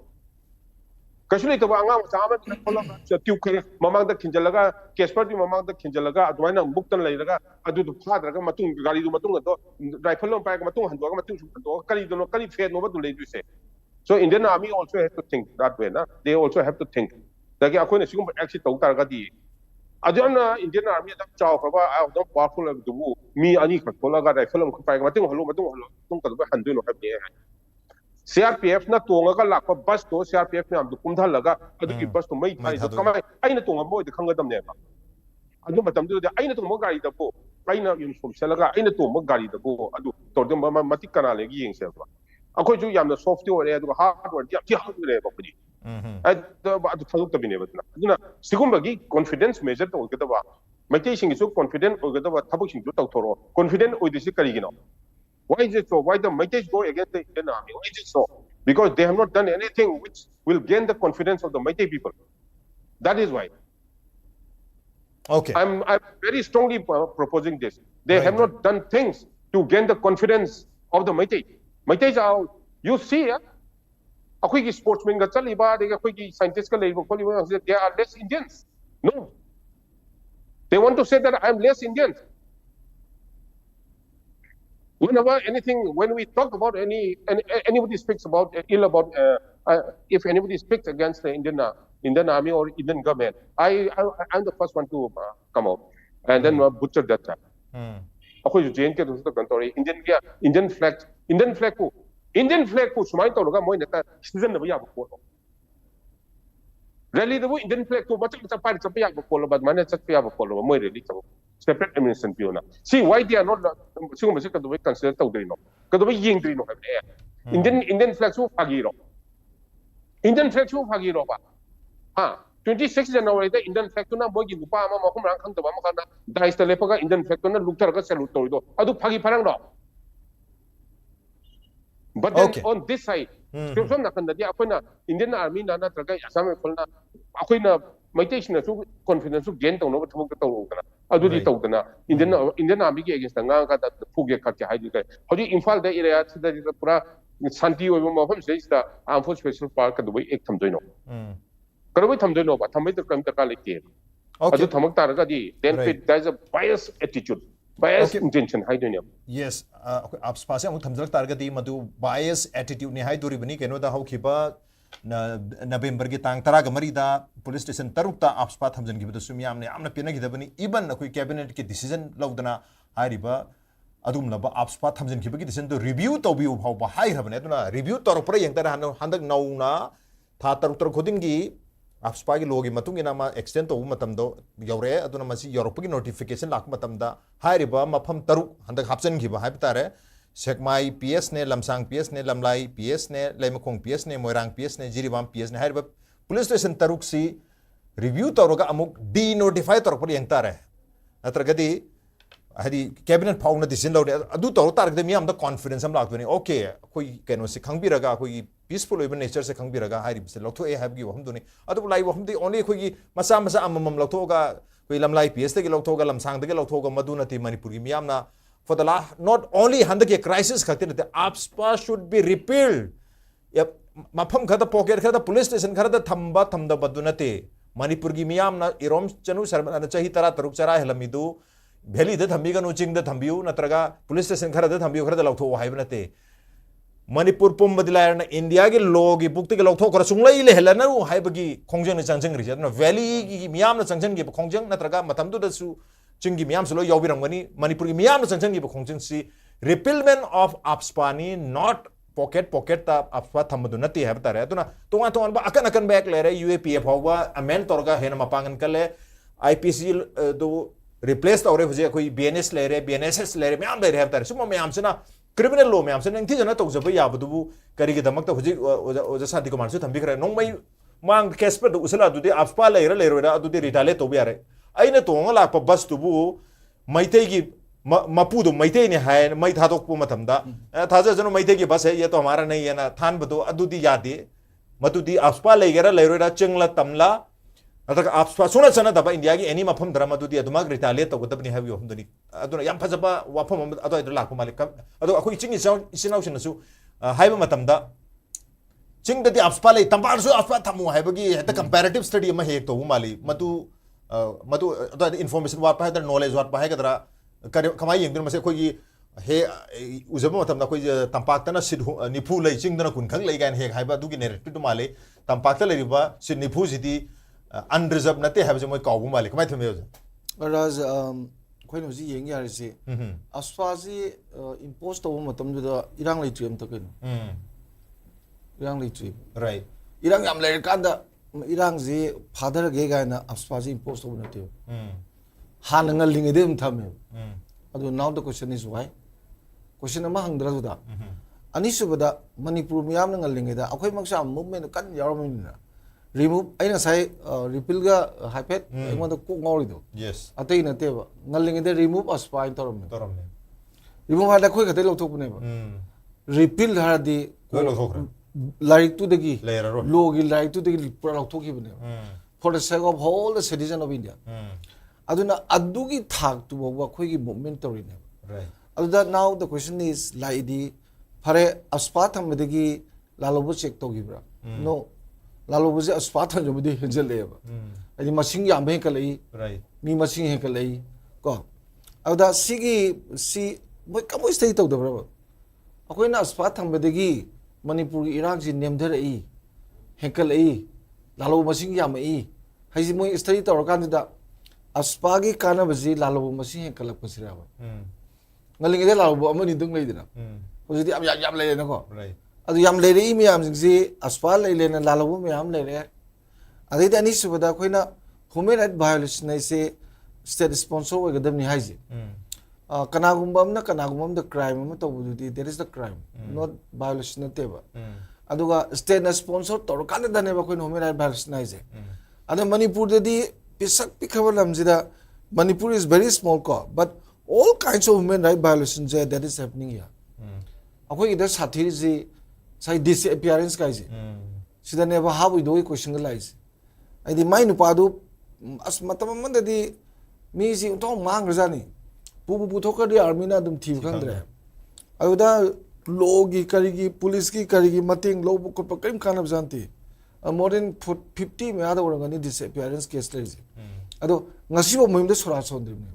Kasuli to ba anga sama kola tiu ke mamang da kinjalaga kesper di mamang da kinjalaga adu na buktan lay laga adu to father ka matung gari du matung to rifle lo pa ka matung handu ka matung to kali do no kali fe no ba du lay du se. So Indian army also has to think that way na. They also have to think. Dagi ako na sigum actually to tar ka di. Adyan Indian army da chao ka ba da powerful of du mi ani ka kola ga rifle lo pa ka matung halo tung ka ba handu no ka be. CRPF na tonga ka lakpa bus to CRPF na amdu kumdha laga adu ki bus to mai thai do kamai aina tonga mo de khanga dam ne ba adu matam du de aina tonga gari da bo aina uniform selaga aina tonga gari da bo adu to de matik kana le gi yeng se ba akoi ju yamna software adu hardware ti hardware ba pudi adu thaduk ta bine ba aduna sigumba gi confidence measure to ga da ba mai sing su confident o ga da ba thabuk sing ju taw thoro confident o de si kari gi no. Why is it so? Why the Meiteis go against the Indian army? Why is it so? Because they have not done anything which will gain the confidence of the Meitei people. That is why. Okay. I'm very strongly proposing this. They Right, have not done things to gain the confidence of the Maitai. Maitai are, you see, akwai sportsmen ga chaliba, akwai scientists ga leiba, they are less Indians. No. They want to say that I'm less Indian. Whenever anything, when we talk about anybody speaks about ill about, if anybody speaks against the Indian army or Indian government, I'm the first one to come out and then butcher that. Akwai Jane ke dusra country Indian flag ko sumai to loga moi neta citizen na biya ko. Rally the Indian flag ko macam party sa biya ko lo bad mana sa biya ko lo moi rally sa separate administration piona. See why they are not singo masik ka do consider to grino. Ka do ying grino ha. Indian flag so phagiro. Indian flag so phagiro ba. Ha 26 January the Indian flag na moi gi nupa ama makum rang khang to ba makana dais ta lepaga Indian flag na luktar ka salute to do. Adu phagi parang do. But then on this side, so na kanda dia ako'y na Indian Army na natraga Assam Imphal na ako'y na may taste na so confidence so gain to no tumog to na adu di to na Indian Army ki against nga ka da fuge ka kya haidi ka hodi Imphal da area sida di pura Shanti oi mo pham sei sta armed force special park ka doi ek tham doi no karoi tham doi no ba thamai to kam ta ka leke adu thamak ta ra di then there is a bias attitude. Bias intention hai dunia. Yes, AFSPA se amuk thamjak targati madu bias attitude ni hai duri bani keno da hau khiba November gi tang tara gamari da police station tarukta AFSPA thamjan gi badu sumyam ne amna pena gi da bani even akoi cabinet ki decision laudana hai riba adum laba AFSPA thamjan gi bagi decision to review to bi ubhau ba hai rabane aduna review tor pura yang tara handak nauna tha taruk tor khodin gi AFSPA की लोग मतुंग इना मा extend तो मतम दो you're अदुना Masih Europe की notification lakh मतम दा हाइरिबा मफम तरुक हंदक हापचन खिबा हाइब तारे सेकमाई पीएस ने लमसांग पीएस ने लमलाई पीएस ने लेमखोंग पीएस ने मोइरांग पीएस ने जिरिबाम पीएस ने हाइरिबा पुलिस स्टेशन तरुक सी रिव्यू तौरगा अमुक डी नोटिफाई तौर पर यंग तारे नत्रगदी हदी कैबिनेट फाउंड डिसीजन लौदे अदु तौर तारगदे मियाम दा कॉन्फिडेंस हम लागदोनी ओके कोई कैनो से खंगबिरगा कोई peaceful ओइबन नेचर से खंगबिरगा हाइरिबसे लौथो ए हाइब गी वहम दोनी अदु लाई वहम दे ओनली कोई मसा मसा अमम लौथोगा कोई लमलाई पीएस ते लौथोगा लमसांग ते लौथोगा मदुनति मणिपुर की मियामना for the last not only handake crisis khakte nate AFSPA should be repealed yap mafam khada pocket khada police station khada thamba thamda badunate Manipur gi miyamna irom chanu sarma chahi tara taruk chara helamidu valley da thambi ga no ching da thambiu natraga police station khada da thambiu khada lautho haibnate Manipur pumbadilairna India gi logi bukti gi lautho kora sunglai le helana ru haibagi khongjang changjang ri na valley gi miyamna changjang gi khongjang natraga matamdu da su chinggi miyam solo yawbirangani Manipur gi miyam changjang gi khongjang si repealment of AFSPA ni not pocket ta AFSPA thamadu nati hai batare tuna tonga tonga ba akan back le re UAPF howa amend torga hena mapangan kale IPC do replace tawre huje koi BNS le re BNSS le re miyam le re batare suma miyam sina criminal law miyam sina ngi jana tawjaba yabudu kari gi damak ta huje oja Shanti Kumar su thambi khare nongmai mang case per usala du de AFSPA le ro da du de retaliate to biare aina tonga la pa bus tubu maitei gi mapudo maitei ne hai mai thadok pu matamda thaja jano maitei gi bus hai ye to hamara nahi hai na than bado adudi yade matudi AFSPA legera leroida chengla tamla ataka AFSPA suna chana daba India gi any mafam drama dudi adumag retaliate to godabni have you humduni aduna yam phajaba wafam ado idu lakku malik ado akoi chingi isinau sinasu haiba matamda ching dadi AFSPA le tambar su AFSPA thamu haibagi heta comparative study ma hek to mali madu information wat pa knowledge wat pa kadra kamai yeng dun mase khoi he uzaba matam na khoi tampak ta na sid nipu lai ching dana kun khang lai gan he haiba du gi narrative du male tampak ta lai ba sid nipu jidi unreserved nate have moi kaw bu male kamai thame raz khoi no ji yeng yar si AFSPA ji impose to matam du da irang lai tri am ta ken irang lai tri right irang yam lai kan da irang ji father ge ga na AFSPA ji impose to na te han ngal ling de thame adu now the question is why question ama hangdra da ani subada Manipur miyam ngal ling da akhoi maksa movement kan yaram na remove aina sai repeal ga hypet engma da ko ngori do yes atei na te ba ngal ling de remove AFSPA torom remove ha da khoi ga te lo thok ne ba repeal ha di ko lo thok like to the gi Lairaro. logi like to the pura thok ki bne for the sake of whole the citizen of India aduna adugi thak tu wa khoi gi movement tori ne Right. aduda now the question is like di phare aspa tham medagi lalobu check to gibra no lalobu je aspa tham jo budi henjel le ba adi masing yam be kalai Right. mi masing he kalai ko aduda si moi kamoi stay to da bra akoi na aspa tham medagi manipur gi iraq ji nemdar ai hekel ai lalobu masing yam ai haji moi stay to kan da aspa gi kana baji lalobu masing hekel pasira ba ngaling ide lalobu amani dung lei dina hojidi am yam lei na ko Right. adu yam lei ri miyam si aspa lei le na lalobu miyam lei le adai da ni subada khoina human right violation nei se state sponsor wa gadam ni haji kanagumba amna kanagumam the crime am to bududi there is the crime not violation na teba aduga state na sponsor to kan da ne ba khoina human right violation nei je adu manipur di pisak pikhawa lamjida manipur is very small ko but all kinds of human right violations that is happening here akoi ida sathi ji sai disappearance kai ji sida ne ba habu do question ga lai ji ai di mai nu pa du as matam man da di mi ji to mang ra ni pu thok di army na dum thi khang dre aida law gi kari gi police gi kari gi mating law bu ko pa kaim kana janti more than 50 me ada orang ni disappearance case lai ji ado ngasi bo moim de sora sondri ne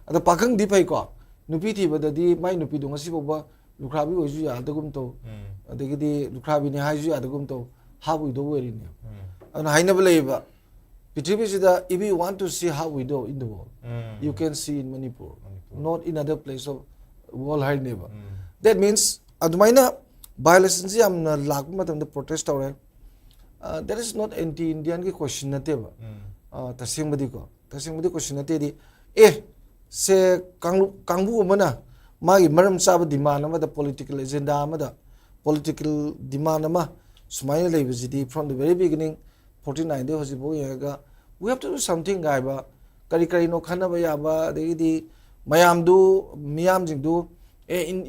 ada pakang di pai ko nupi thi bada di mai nupi do ngasi bo ba lukrabi ho ju ya da gum to adagi di lukrabi ni ha ju ya da gum to how we do it in and haina bele ba pithribi sida if you want to see how we do in the world you can see in Manipur not in other place of world high neighbor that means adumaina violations am na lag matam the protest awre that is not anti Indian ki question na te ba tasing badi question na te di se kangbu mana magi maram sab demand ama the political agenda ama da political demand ama sumaina leibidi from the very beginning 49 de hojibo yaga we have to do something gai ba kari no khana ba ya ba de mayam jing du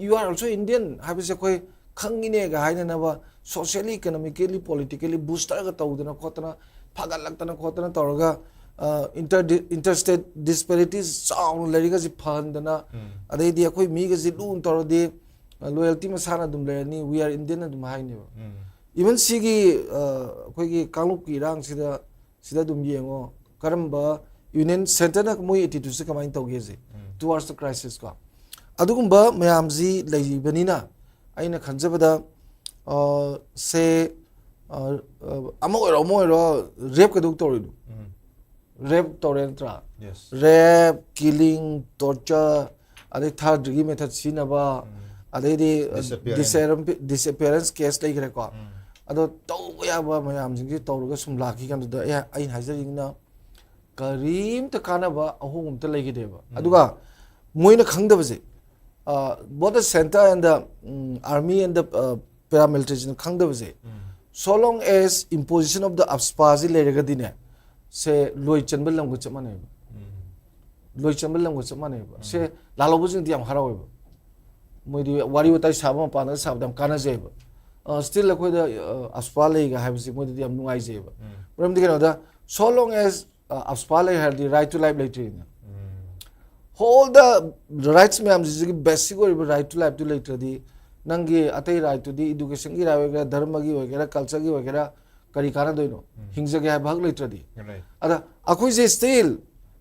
you are also Indian have se koi khangine ga haina na ba socially economically politically booster ga tawdana khotana phagal lagtana khotana tawga interstate disparities sound leriga ji phandana adai di akoi mi ga ji lun tor de loyalty masana dum le ni we are Indian dum hai ne even sigi akoi gi kanglup ki rang sida dum yengo karamba union center na moi attitude se kamai tawge ji towards the crisis ko adugumba mayam ji lei banina aina khanjabada se amoiro rape ka duk toridu rape torentra Yes. rape killing torture ade third degree method sinaba ade di disappearance case lai gre ko ado to ya ba mayam jing ji tawruga sum laki kan da ai haijaring na karim ta kana ba ahum ta lai gi deba aduga moina khangda ba je both the center and the army and the paramilitary khangda ba je so long as imposition of the AFSPA ji lerega dine se loi chanbal lam go chamane loi chanbal lam go chamane se lalobu jing diam harawe moi di wari utai sabam pana sabdam kana je still la koi da AFSPA le ga have se moi di diam nungai je problem di da so long as AFSPA le have the right to life later all the rights me am ji basic or right to life to later di nangi atai right to the education gi ra dharma gi wagera culture gi wagera kari kana doino hingja ga bhag later di Right. ada akoi je still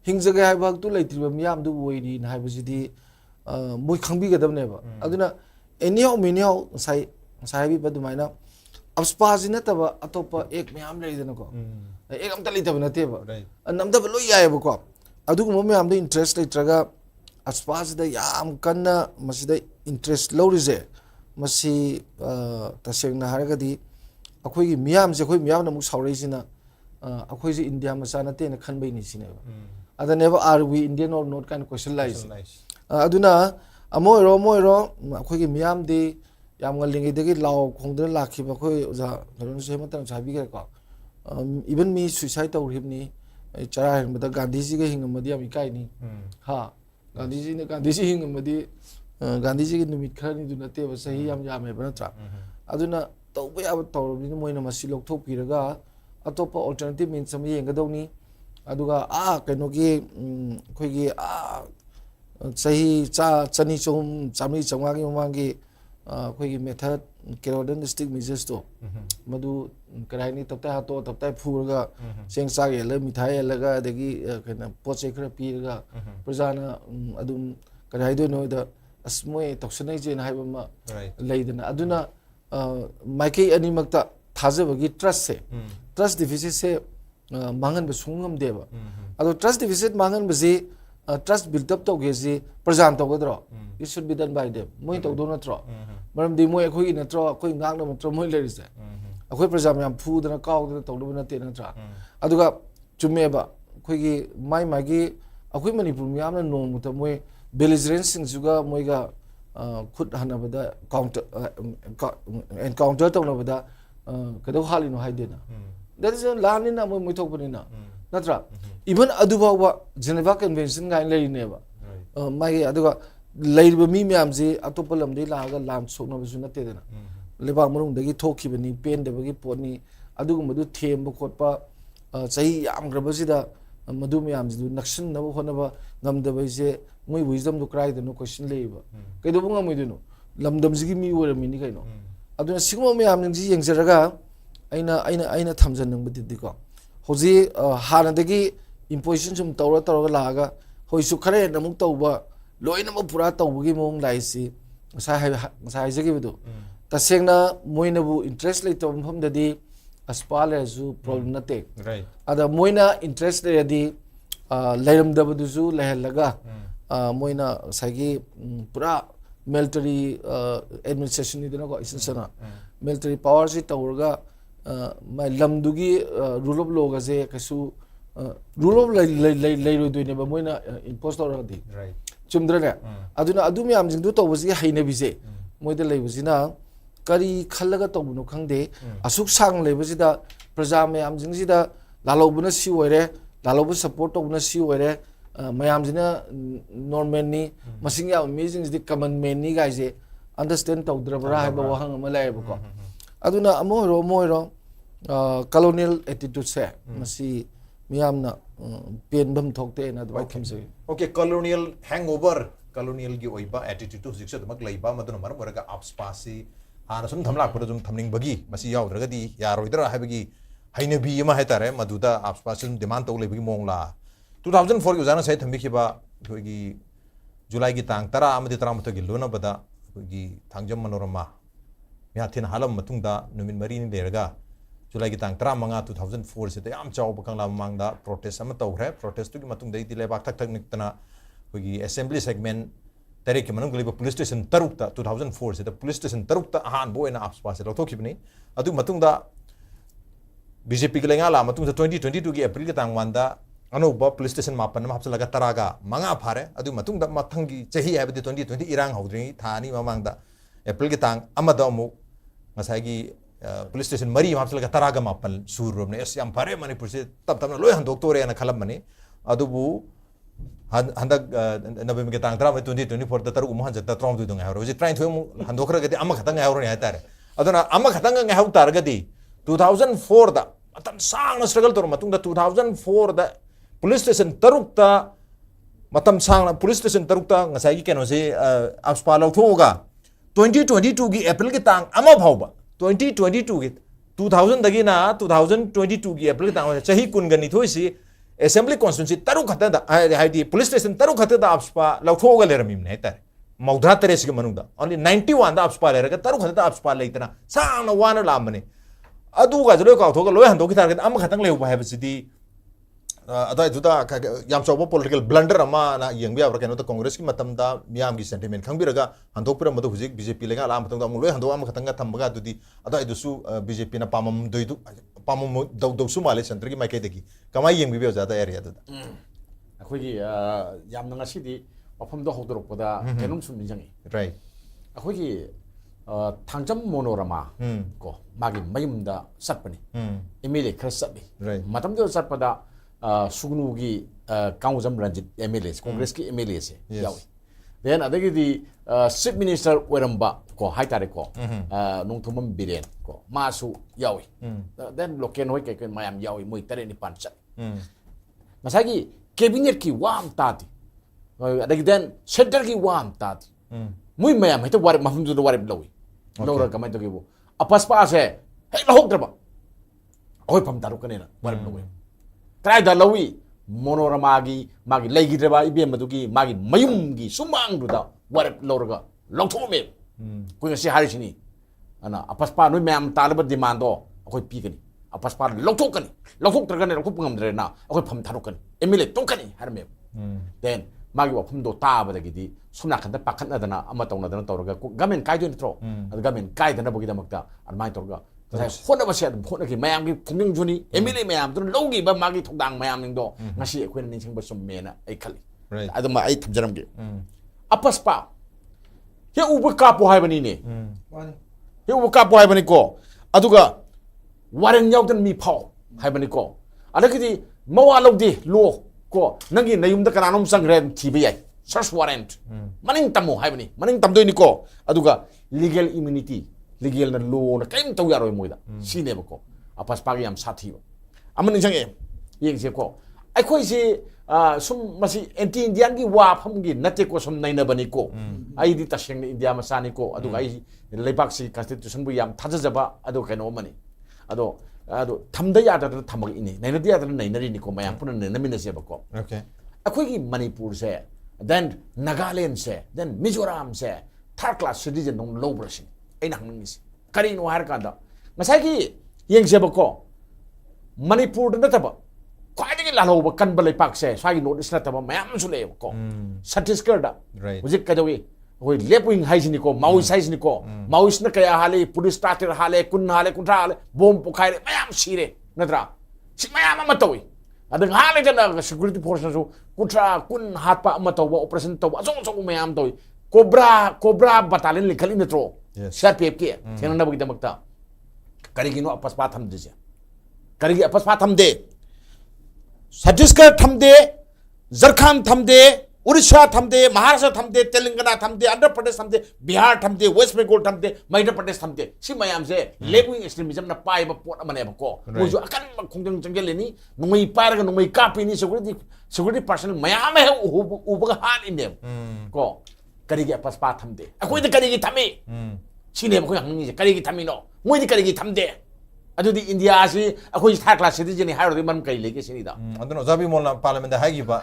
hingja ga bhag tu later ba miyam du woi di na ba ji di moi khangbi ga dam ne ba aduna anyhow sai bi ba du maina AFSPA ji na ta ba atopa ek miyam le dina ko ek am ta le ta ba na te ba Right. nam da ba lo ya ba ko adu mo miyam du interest later AFSPA ji da yam kanna masida interest lo ri je masi taseng na har ga di akoi gi miyam je khoi miyam na mu saurei sina akoi ji India ma sana te na khan bai ni sine ada never are we Indian or not kind of question lies Nice. aduna moiro akoi gi miyam de yam ngal lingi de gi law khong de la khi ba khoi ja garon se mata sa bi ga ko even me suicide taw him ni chara hen da Gandhi ji ga hing ma di am kai ni ha Gandhi ji hing ma di Gandhi ji gi numit khar ni du na te ba sahi yam ya me ba na tra aduna tawba ya tawrobni moina masi lokthok piraga atopa alternative means am yeng gadawni aduga kainogi khoigi sahi chani chom chami changagi mamangi khoigi method kerodon district measures to madu karaini tapta hato tapta phurga sengsa yele mithai yelaga adagi kana poche khra pirga prajana adum karai do no da asmoi toxinai je na haiba ma leidana aduna maikei animakta thajabagi trust se trust deficit se mangan ba sungam deba ado trust deficit mangan ba ji trust build up to ge ji prajan to godro it should be done by them moi to do natro maram di moi khoi natro khoi ngak na matro moi le rise akhoi prajam yam phu dana kaw dana to do na te natra aduga chume ba khoi gi mai gi akhoi manipur myam na nong muta moi belligerent sing juga moi ga khut hana bada counter encounter to na bada kado halino haidena that is lani na moi thok bani na natra even adubawa Geneva convention ga lai ne ba mai aduga leiba mi myam ji atopa lamdei la ga lam sokna bisu na te dena leba marung dagi thokhi bani pen de bagi poni aduga madu them ba khotpa chahi yam graba sida madu myam ji nakshin na ba khona ba ngam da bai je moi wisdom do cry de no question leiba kai do ngam moi no lamdam ji mi wora mi ni kai no aduna sigmo myam ji yengjaraga aina thamjan nang bidi ko hoji hana dagi imposition sum tawra laga hoi su khare namuk tawba loina mo pura tawgi mong laisi sai jagi bidu tasengna moina bu interest le tom phom dadi aspal asu problem nate right ada moina interest le di lairam dabadu su lehalaga moina sagi pura military administration ni dina ko isensana military power si tawrga my lamdugi rule of law ga je kasu rule of lay do ne ba moina impostor di right chumdra ne aduna adu myam jing du tawbasi haina bise moida leibusina kari khallaga tawbuno khangde asuk sang leibusida praja myam jing sida lalobuna si oire lalobu support tawbuna si oire myam jina normal ni masing ya amazing di common man ni guys understand tawdra bra ha ba wahang ma lai ba ko aduna amoiro colonial attitude se masi miyamna penbam thokte na dwai khamse okay colonial hangover colonial gi oiba attitude to siksa mak leiba maduna maram waraga AFSPA si hana sum thamlak pura jum thamning bagi masi yaudra gadi yaroidra habagi hainabi ma hetare maduda AFSPA sum demand to lebagi mongla 2004 gi uzana sai thambi khiba gi july gi tang tara amadi taramuta gi lona bada gi thangjam manorama mihatin halam matungda numin marini leraga July ki tang 2004 se yam chaw bakang la mangda protest ama tawre protest tu ki matung dei dile bak tak niktana hogi assembly segment tare ki manung liba police station tarukta 2004 se the police station tarukta han boina AFSPA se lokto kibni adu matung da BJP ki lenga la matung 2022 ki April ki tang wanda anuba police station mapan ma hapsa laga taraga manga phare adu matung da mathangi chahi habdi 2020 irang hodri thani mamangda April ki tang amada amu ngasai gi police station mari hapsalaga taraga mapal surrobne es yam phare manipur se tab loi handok tore na khalam mani adubu handak nabem ke tang tra 2024 da taru umhan jata trom du dong haro ji train thoi handok ra gati amma khatang haro ne tare aduna amma khatang nga hau tar gati 2004 da atan sang na struggle tor matung da 2004 da police station taruk ta matam sang na police station taruk ta ngasai gi keno se AFSPA law thoga 2022 gi April ki tang amma phauba 2022 ki 2000 dagi na 2022 ki April ki tang chahi kun gani thoi si assembly constituency taru khata da haidi police station taru khata da AFSPA law thoga leramim ne tar maudha teres ki manung da only 91 da AFSPA leraga taru khata da AFSPA leitana sang na wana lamane adu ga jalo ka thoga loi handok ki tar ga amma khatang leu ba ha bsidi adai duda yam chawba political blunder ama na yengbi abra keno ta congress ki matam da miyam gi sentiment khangbiraga handok pura madu huzik BJP lenga la matang da mu loi handok ama khatanga thambaga dudi adai dusu BJP na pamam doidu pamam do su male center ki maike degi kamai yengbi be jada area da akhoi yam na ngasi di mafam da hodorok poda kenum sum ninjangi right akhoi thangjam monorama ko magi mayum da satpani emile khassabi matam do satpada Sugnugi Kaunjam Ranjit MLAs, Congress ki MLAs yawi. Then adagi di Chief Minister Weramba ko haitare ko Nongthomam Biren ko masu yawi. Then loken hoi kai mayam yawi moi tare ni panchat. ꯉꯁꯥꯏꯒꯤ ꯀꯦꯕꯤꯅꯦꯠꯀꯤ ꯋꯥ ꯑꯃ ꯇꯥꯗꯦ ꯑꯗꯒꯤ then ꯁꯦꯟꯇꯔꯒꯤ ꯋꯥ ꯑꯃ ꯇꯥꯗꯦ ꯃꯣꯏ ꯃꯌꯥꯝ ꯍꯦꯛꯇ ꯋꯥꯔꯦꯞ ꯃꯐꯝꯗꯨꯗ ꯋꯥꯔꯦꯞ ꯂꯧꯏ ꯂꯧꯔꯒ ꯀꯃꯥꯏꯅ ꯇꯧꯒꯦꯕꯨ ꯑꯄꯁꯄꯥꯁꯦ ꯍꯦꯛ ꯂꯧꯍꯧꯗ꯭ꯔꯕ ꯑꯩꯈꯣꯏ ꯐꯝ ꯇꯥꯔꯨꯛꯀꯅꯦꯅ ꯋꯥꯔꯦꯞ ꯂꯧꯏ ꯀꯗꯥꯏꯗ ꯂꯧꯏ ꯃꯣꯅꯣꯔꯃꯥꯒꯤ ꯃꯥꯒꯤ ꯂꯩꯈꯤꯗ꯭ꯔꯕ ꯏꯕꯦꯝꯃꯗꯨꯒꯤ ꯃꯥꯒꯤ ꯃꯌꯨꯝꯒꯤ ꯁꯨꯃꯥꯡꯗꯨꯗ ꯋꯥꯔꯦꯞ ꯂꯧꯔꯒ ꯂꯧꯊꯣꯛꯑꯝꯃꯦ ꯑꯩꯈꯣꯏ ꯉꯁꯤ ꯍꯥꯏꯔꯤꯁꯤನಿ ꯑꯗꯨꯅ ꯑꯄꯁꯄꯥ ꯅꯣꯏ ꯃꯌꯥꯝ ꯇꯥꯜꯂꯕ ꯗꯤꯃꯥꯟꯗꯣ ꯑꯩꯈꯣꯏ ꯄꯤꯒꯅꯤ ꯑꯄꯁꯄꯥ ꯂꯧꯊꯣꯛꯀꯅꯤ ꯂꯧꯊꯣꯛꯇ꯭ꯔꯒꯅ ꯂꯧꯊꯣꯛꯄ ꯉꯝꯗ꯭ꯔꯦꯅ ꯑꯩꯈꯣꯏ ꯐꯝ ꯊꯥꯗꯣꯛꯀꯅꯤ MLA ꯇꯣꯛꯀꯅꯤ ꯍꯥꯏꯔꯝꯃꯦꯕ ꯗꯦꯟ ꯃꯥꯒꯤ ꯋꯥꯐꯝꯗꯣ ꯇꯥꯕꯗꯒꯤꯗꯤ ꯁꯨꯝ ꯅꯥꯀꯟꯗ ꯄꯥꯈꯠꯅꯗꯅ ꯑꯃ ꯇꯧꯅꯗꯅ ꯇꯧꯔꯒ ꯒꯃꯦꯟ ꯀꯥꯏꯗꯣꯏ ꯅꯠꯇ꯭ꯔꯣ ꯑꯗꯨ ꯒꯃꯦꯟ ꯀꯥꯏꯗꯅꯕꯒꯤꯗꯃꯛꯇ ꯑꯗꯨꯃꯥꯏꯅ ꯇꯧꯔꯒ ꯍꯣꯠꯅꯕꯁꯦ ꯑꯗꯨꯝ ꯍꯣꯠꯅꯈꯤ ꯃꯌꯥꯝꯒꯤ ꯄꯨꯛꯅꯤꯡꯁꯨꯅꯤ MLA ꯃꯌꯥꯝꯗꯨꯅ ꯂꯧꯈꯤꯕ ꯃꯥꯒꯤ ꯊꯧꯗꯥꯡ ꯃꯌꯥꯝꯁꯤꯡꯗꯣ ꯉꯁꯤ ꯑꯩꯈꯣꯏꯅ ꯅꯤꯡꯁꯤꯡꯕ ꯆꯨꯝꯃꯦꯅ ꯑꯩ ꯈꯜꯂꯤ ꯑꯗꯨꯃ ꯑꯩ ꯊꯝꯖꯔꯝꯒꯦ ꯑꯄꯁꯄꯥ ꯍꯦꯛ ꯎꯕ ꯀꯥꯞꯄꯣ ꯍꯥꯏꯕꯅꯤꯅꯦ ꯍꯦꯛ ꯎꯕ ꯀꯥꯞꯄꯣ ꯍꯥꯏꯕꯅꯤꯀꯣ ꯑꯗꯨꯒ ꯋꯥꯔꯦꯟ ꯌꯥꯎꯗꯅ ꯃꯤ ꯐꯥꯎ ꯍꯥꯏꯕꯅꯤꯀꯣ ꯑꯗꯒꯤꯗꯤ ꯃꯋꯥ ꯂꯧꯗꯦ ꯂꯣ ꯀꯣ ꯅꯪꯒꯤ ꯅꯌꯨꯝꯗ ꯀꯅꯥꯅꯣꯝ ꯆꯪꯈ꯭ꯔꯦ ꯊꯤꯕ ꯌꯥꯏ ꯁꯔꯆ ꯋꯥꯔꯦꯟꯠ ꯃꯅꯤꯡ ꯇꯝꯃꯣ ꯍꯥꯏꯕꯅꯤ ꯃꯅꯤꯡ ꯇꯝꯗꯣꯏꯅꯤꯀꯣ ꯑꯗꯨꯒ ꯂꯤꯒꯦꯜ ꯏꯝꯃꯨꯅꯤꯇꯤ ꯂꯤꯒꯦꯜꯅ ꯂꯣꯅ ꯀꯔꯤꯝ ꯇꯧ ꯌꯥꯔꯣꯏ ꯃꯣꯏꯗ ꯁꯤꯅꯦꯕꯀꯣ ꯑꯄꯁꯄꯥꯒꯤ ꯌꯥꯝ ꯁꯥꯊꯤꯕ ꯑꯃ ꯅꯤꯡꯁꯤꯡꯉꯛꯑꯦ ꯌꯦꯡꯁꯦꯀꯣ ꯑꯩꯈꯣꯏꯁꯤ ꯁꯨꯝ ꯃꯁꯤ ꯑꯦꯟꯇꯤ ꯏꯟꯗꯤꯌꯥꯟꯒꯤ ꯋꯥꯐꯝꯒꯤ ꯅꯠꯇꯦꯀꯣ ꯁꯨꯝ ꯅꯩꯅꯕꯅꯤꯀꯣ ꯑꯩꯗꯤ ꯇꯁꯦꯡꯅ ꯏꯟꯗꯤꯌꯥ ꯃꯆꯥꯅꯤꯀꯣ ꯑꯗꯨꯒ ꯑꯩ ꯂꯩꯕꯥꯛꯁꯤ ꯀꯟꯁꯇꯤꯇ꯭ꯌꯨꯁꯟꯕꯨ ꯌꯥꯝ ꯊꯥꯖꯖꯕ ꯑꯗꯨ ꯀꯩꯅꯣ ꯑꯃꯅꯤ ꯑꯗꯣ ꯊꯝꯗ ꯌꯥꯗꯗꯅ ꯊꯝꯃꯛꯏꯅꯤ ꯅꯩꯅꯗ ꯌꯥꯗꯅ ꯅꯩꯅꯔꯤꯅꯤꯀꯣ ꯃꯌꯥꯝ ꯄꯨꯟꯅ ꯅꯩꯅꯃꯤꯟꯅꯁꯦꯕꯀꯣ ꯑꯩꯈꯣꯏꯒꯤ ꯃꯅꯤꯄꯨꯔꯁꯦ ꯗꯦꯟ ꯅꯥꯒꯥꯂꯦꯟꯁꯦ ꯗꯦꯟ ꯃꯤꯖꯣꯔꯥꯝꯁꯦ ꯊꯥꯔꯠ ꯀ꯭ꯂꯥꯁ ꯁꯤꯇꯤꯖꯟ ꯗꯧꯅ ꯂꯧꯕ꯭ꯔꯥ ꯁꯤꯅꯤ ꯑꯩꯅ ꯍꯪꯅꯤꯡꯉꯤꯁꯤ ꯀꯔꯤꯅꯣ ꯍꯥꯏꯔꯀꯥꯟꯗ ꯉꯁꯥꯏꯒꯤ ꯌꯦꯡꯁꯦꯕꯀꯣ ꯃꯅꯤꯄꯨꯔꯗ ꯅꯠꯇꯕ ꯈ꯭ꯋꯥꯏꯗꯒꯤ ꯂꯥꯜꯍꯧꯕ ꯀꯟꯕ ꯂꯩꯄꯥꯛꯁꯦ ꯁ꯭ꯋꯥꯏꯒꯤ ꯅꯣꯔꯠ ꯏꯁ ꯅꯠꯇꯕ ꯃꯌꯥꯝ ꯑꯃꯁꯨ ꯂꯩꯌꯦꯕꯀꯣ ꯁꯠꯇꯤꯁꯒꯔꯗ ꯍꯧꯖꯤꯛ ꯀꯩꯗꯧꯏ ꯑꯩꯈꯣꯏ ꯂꯦꯞ ꯋꯤꯡ ꯍꯥꯏꯁꯤꯅꯤꯀꯣ ꯃꯥꯎꯏꯁ ꯍꯥꯏꯁꯤꯅꯤꯀꯣ ꯃꯥꯎꯏꯁꯅ ꯀꯌꯥ ꯍꯥꯜꯂꯤ ꯄꯨꯂꯤꯁ 30 ꯍꯥꯜꯂꯦ 10 ꯍꯥꯜꯂꯦ 30 ꯍꯥꯜꯂꯦ ꯕꯣꯝ ꯄꯣꯈꯥꯏꯔꯦ ꯃꯌꯥꯝ ꯁꯤꯔꯦ ꯅꯠꯇ꯭ꯔꯥ ꯁꯤ ꯃꯌꯥꯝ ꯑꯃ ꯇꯧꯏ ꯑꯗ ꯉꯥꯏꯍꯥꯛ ꯂꯩꯇꯅ ꯁꯦꯀꯨꯔꯤꯇꯤ ꯐꯣꯔꯁꯅꯁꯨ 30 10 ꯍꯥꯠꯄ ꯑꯃ ꯇꯧꯕ ꯑꯣꯄꯔꯦꯁꯟ ꯇꯧꯕ ꯑꯆꯧ ꯑꯆꯧꯕ ꯃꯌꯥꯝ ꯇꯧꯏ ꯀꯣꯕ꯭ꯔꯥ ꯕꯇꯥꯂꯤꯌꯟ ꯂꯤꯡꯈꯠꯂꯤ ꯅꯠꯇ꯭ꯔꯣ CRPFꯀꯤ ꯊꯦꯡꯅꯅꯕꯒꯤꯗꯃꯛꯇ ꯀꯔꯤꯒꯤꯅꯣ ꯑꯄꯁꯄꯥ ꯊꯝꯗ꯭ꯔꯤꯁꯦ ꯀꯔꯤꯒꯤ ꯑꯄꯁꯄꯥ ꯊꯝꯗꯦ ꯁꯠꯇꯤꯁꯒꯔ ꯊꯝꯗꯦ ꯖꯔꯈꯥꯟ ꯊꯝꯗे उड़ीसा थमदे महाराष्ट्र थमदे तेलंगाना थमदे आंध्र प्रदेश थमदे बिहार थमदे वेस्ट बेंगल थमदे मध्य प्रदेश थमदे सी मयाम से लेफ्ट एक्सट्रीमिज्म ना पाइबा पोट अमनेबको मोजो अकन खुंजंग जंगलेनी नुंगई पारगा नुंगई कापिनी सिक्योरिटी पर्सन मयाम है उबगा हान इने को करिगे अपस्पा थमदे अकोइ द करिगे थमी सिने बको हंगनी से करिगे थमीनो मोइदि करिगे थमदे अदुदि इंडिया से अकोइ थर्ड क्लास सिटीजन हाइरोदि मन करि लेगे सिनिदा अदनो जाबी मोलना parliament हाइगिबा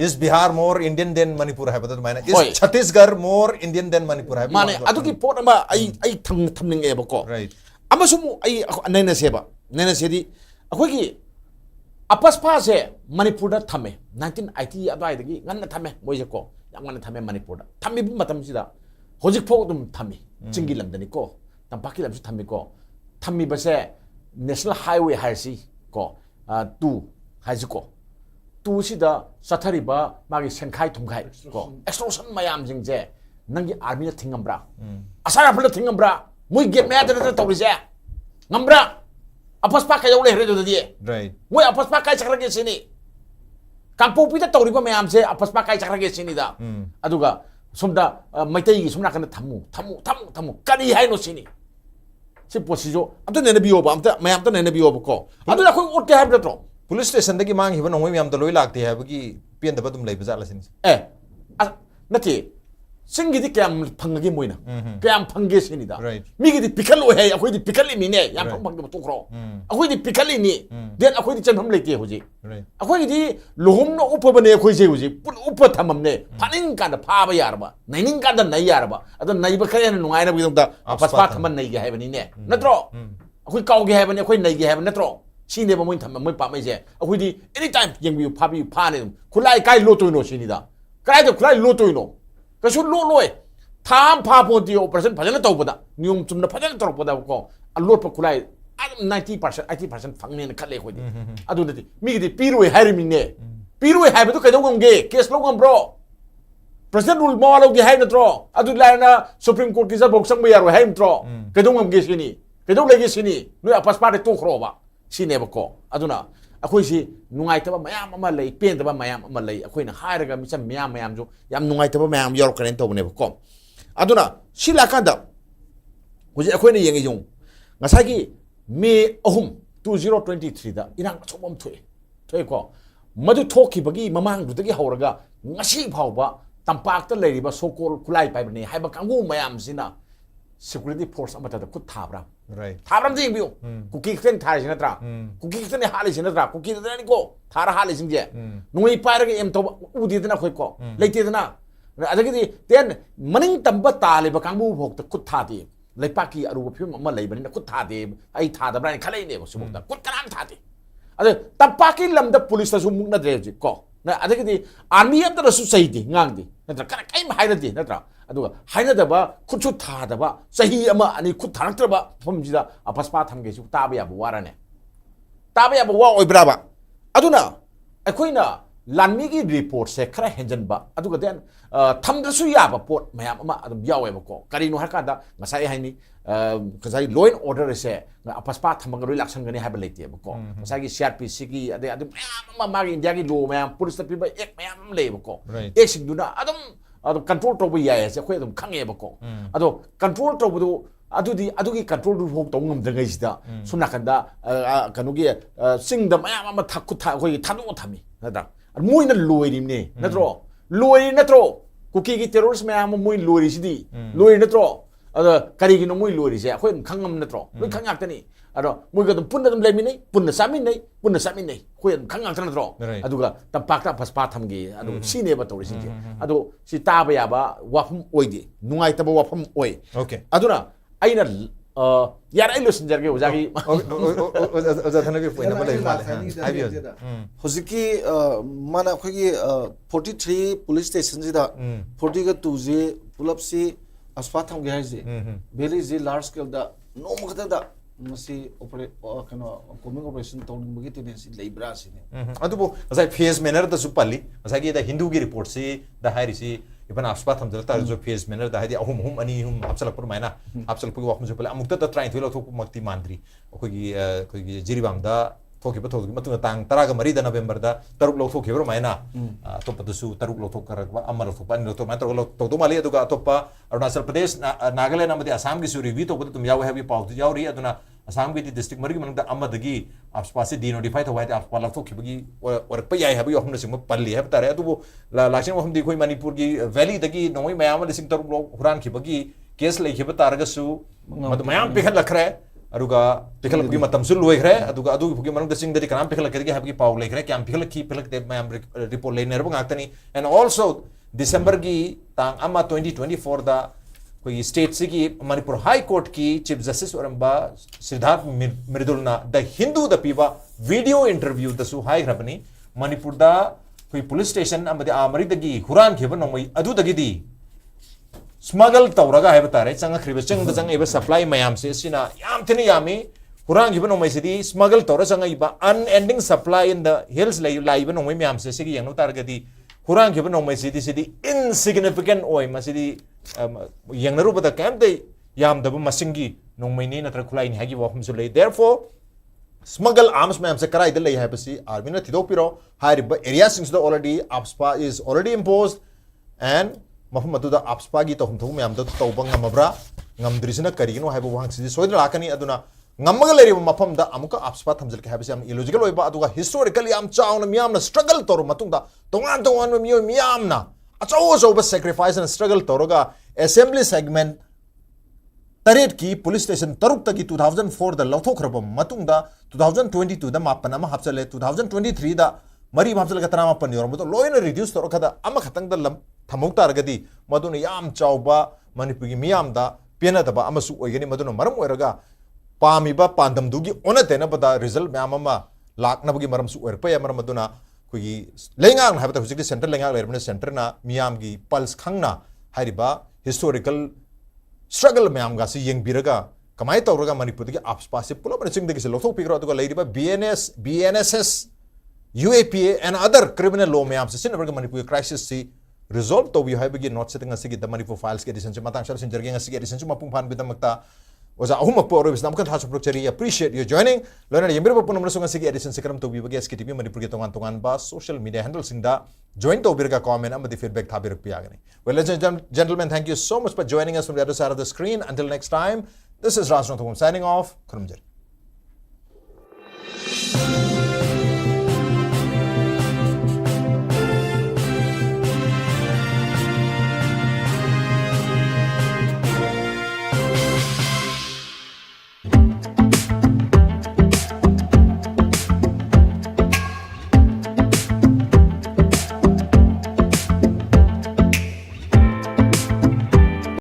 is Bihar more Indian than Manipur hai bata maina is Chhattisgarh more Indian than Manipur hai mane adugi pot ama ai thamning e ba ko right ama sumu ai naina sedi akhoi gi apaspa se Manipur da thame 1980 adai dagi nganna thame moise ko yam nganna thame Manipur da thami bu matam sida hojik phok dum thami chingi lamdani ko tampaki lamsu thami ko thami ba se national highway haisi ko tu haisi ko tu sida sathariba magi senkhai thumkhai ko extortion mayam jingje nangi army na thingambra asara phula thingambra mui get me adra tawrise ngambra apaspa ka yole hre do di right mui apaspa kai chakrage sini kampu pita tawriba mayam se apaspa kai chakrage sini da aduga somda maitai gi somna kana thamu kani hai no sini si posijo amta nene biyo ba amta mayam ta nene biyo ba ko adu la khoi otte hai tro police station dagi mang hiba nongoi myam to loi lakte ha bagi pen da badum lei baza la sin nati singi di kyam phangagi moina kyam phangge sini da mi gi di pikalo he akhoi di pikali mi ne yam phang to kro akhoi di pikali ni den akhoi di chanham leite hoji akhoi di lohum no upa bane akhoi se hoji pun upa thamam ne phaning kan da pha ba yar ba naining kan da nai yar ba ado nai ba khayan nungai na bi da apaspa thaman nai ge ha bani ne natro akhoi kaw ge ha bani akhoi nai ge ha bani natro sini ba moi tham moi pa mai je akhoi di anytime yeng bi pha bi pha ne khulai kai lo to no sini da kai da khulai lo to no ka su lo loi tham pha po di operation phajana taw bada nium chumna phajana taw bada ko alot pa khulai 90% 80% phang ne khale khoi di adu di mi di piroi hairi ne piroi hai ba to kai do ngam ge case lo ngam bro president rule mo lo di hai na tro adu la na supreme court ki ja bok sang ba yaro hai tro kai do ngam ge sini kai do le ge sini no apaspa de to khro ba sini ba ko aduna akhoi si nungai taba mayam ama lei pen taba mayam ama lei akhoi na hairaga mi cham mayam jo yam nungai taba mayam yor karen to ne ba ko aduna sila kanda hoji akhoi na yengi jong ngasai gi May 3 2023 da irang chobam thoi ko मधु थोखिबगी ममांगदुदगी हौरगा ngasi phawba tampakta leiriba sokol kulai paibani haiba kangu mayam sina security force amata da kut thabra right thabram jing biu kuki khen thai sina tra kuki khen hali sina tra kuki da ni ko thara hali sing je nui pairaga em to udi dana khoi ko leite dana adagi ten maning tamba taliba kangu phok ta kut thadi leipaki aru phim amma leibani na kut thadi ai thada bra ni khalai ne bo subuk da kut karam thadi ade tampaki lamda police ta sumuk na dreji ko na adagi army am da su saidi ngangdi natra kara kai hairadi natra aduga hainadaba khutchu thadaba sahi ama ani khut tharaktraba phomjida apaspa thamge su taba ya warane taba ya wa oibraba aduna akoina lanmi gi report se khara henjanba aduga den thamdrasu yaba pot mayam ama adum yaweba ko karino harkada ngasai haini kazai law and order se apaspa thamanga roi laksan gani haba leite ba ko ngasai gi CRPC gi ade adum ama magi india gi law mayam police ta piba ek mayam leba ko ek singduna adum control to ya se khoi adum khange ba ko ado control to bu adugi control ru hok tong ngam jangai sida sumna kanda kanugi singda mayam ama thakku tha khoi thanu thami nada moina loiri ne natro loiri natro kuki gi terrorist mayam moi loiri sidi loiri natro ada kari gi no moi loiri se khoi khangam natro loi khangak tani ado moi ga punna dum leminai punna saminai khoi khangak tan natro aduga tampakta paspa thamgi adu sine ba tori sinje adu si taba ya ba wafum oidi nungai taba wafum oi okay aduna aina yar ai losinjar ge ojagi oza thanabir point number lai male habiyo hojiki mana khogi 43 police station jida 40 ga 2 je pulap si aspa tham ge haje very je large scale da no makata da masi operate kano coming operation tawning bagi tendency leibra sine adubo asai phase manner da supali asai gi da hindu gi report si da hairi si iban aspa tham jalta jo phase manner da hadi ahum ani hum apsalak par maina apsalak pu wakmu supali amukta ta try thilo thok makti mandri khoi gi jiribang da thoki ba thoki matuna tang taraga mari da november da taruk lo thoki bro maina to patusu taruk lo thok karak ba amar thok pan lo to man to to mali aduga topa arunachal pradesh nagaland amadi assam gi suri vi to patu tum yaw have pau tu yauri aduna assam gi district mari manung da amadagi apspa se de notify thawai da apspa la thok khibagi warak pa yai have yo hum sing palli have tare adu lakshin hum di khoi manipur gi valley dagi noi mayam lising taruk lo huran khibagi case lai khiba targa su madu mayam pikhan lakhre aruga pikhal gi matam sul loi khre aduga adu gi manung da sing dadi kanam pikhal kedi have gi pau lai khre kyam pikhal ki pikhal de mayam report lai nerba ngakani and also december gi tang ama 2024 da koi state sigi manipur high court ki chief justice oramba siddharth mridulna the hindu da piba video interview da su high rabani manipur da koi police station amadi amari da gi huran kheba nomai adu da gi di smuggle tawraga hai batare changa khriba chang da chang eba supply mayam se sina yam thini yami huran kheba nomai sidi smuggle tawra changa iba unending supply in the hills lai iba nomai mayam se sigi yang no targadi huran kheba nomai sidi insignificant oi masidi yang naru bada kam dei yam da masingi nomai ni natra khulai ni hagi wahum sulai therefore smuggle arms mayam se karai da lai hai pasi army na thido piro hai riba area since the already AFSPA is already imposed and mafum adu da AFSPA gi to hum thum mayam da to bang ngamabra ngamdrisina kari no hai bo wang si soidra lakani aduna ngamaga leri mafam da amuka AFSPA thamjal ke habisi am illogical oiba aduga historically am chauna miyam na struggle tor matung da tongan miyo miyam na acho ba sacrifice and struggle toroga assembly segment taret ki police station taruk ta ki 2004 da lothok rabam matung da 2022 da mapana ma hapsale 2023 da mari hapsale ka tana mapan yor mato loina reduce tor kada ama khatang da lam thamok targadi maduna yam chauba manipur gi miyam da pena da ba amasu oigani maduna maram oiraga pamiba pandam dugi onate na bada result mayam ama lakna bagi maram su oirpa ya maram maduna koi lengang habata hujiki center lengang lermane center na miyam gi pulse khangna hariba historical struggle mayam ga si yeng biraga kamai tawraga manipur gi AFSPA se pulo ban sing de gi lothok pikro aduga leiriba BNSS UAPA and other criminal law mayam se sin manipur crisis si resolve to we have gi not setting asigi the manipur files ge edition matang shar sin jergeng asigi edition mapung phan bidamakta oza ahum po ro bisnam kan thasu procheri appreciate you joining lona yemir po number sunga sigi edition sekram to bibage SKTV manipur ge tongan ba social media handles singda join to birga comment amadi feedback thabir piyagani well ladies and gentlemen thank you so much for joining us from the other side of the screen until next time this is Raj Nothomam signing off khurumjari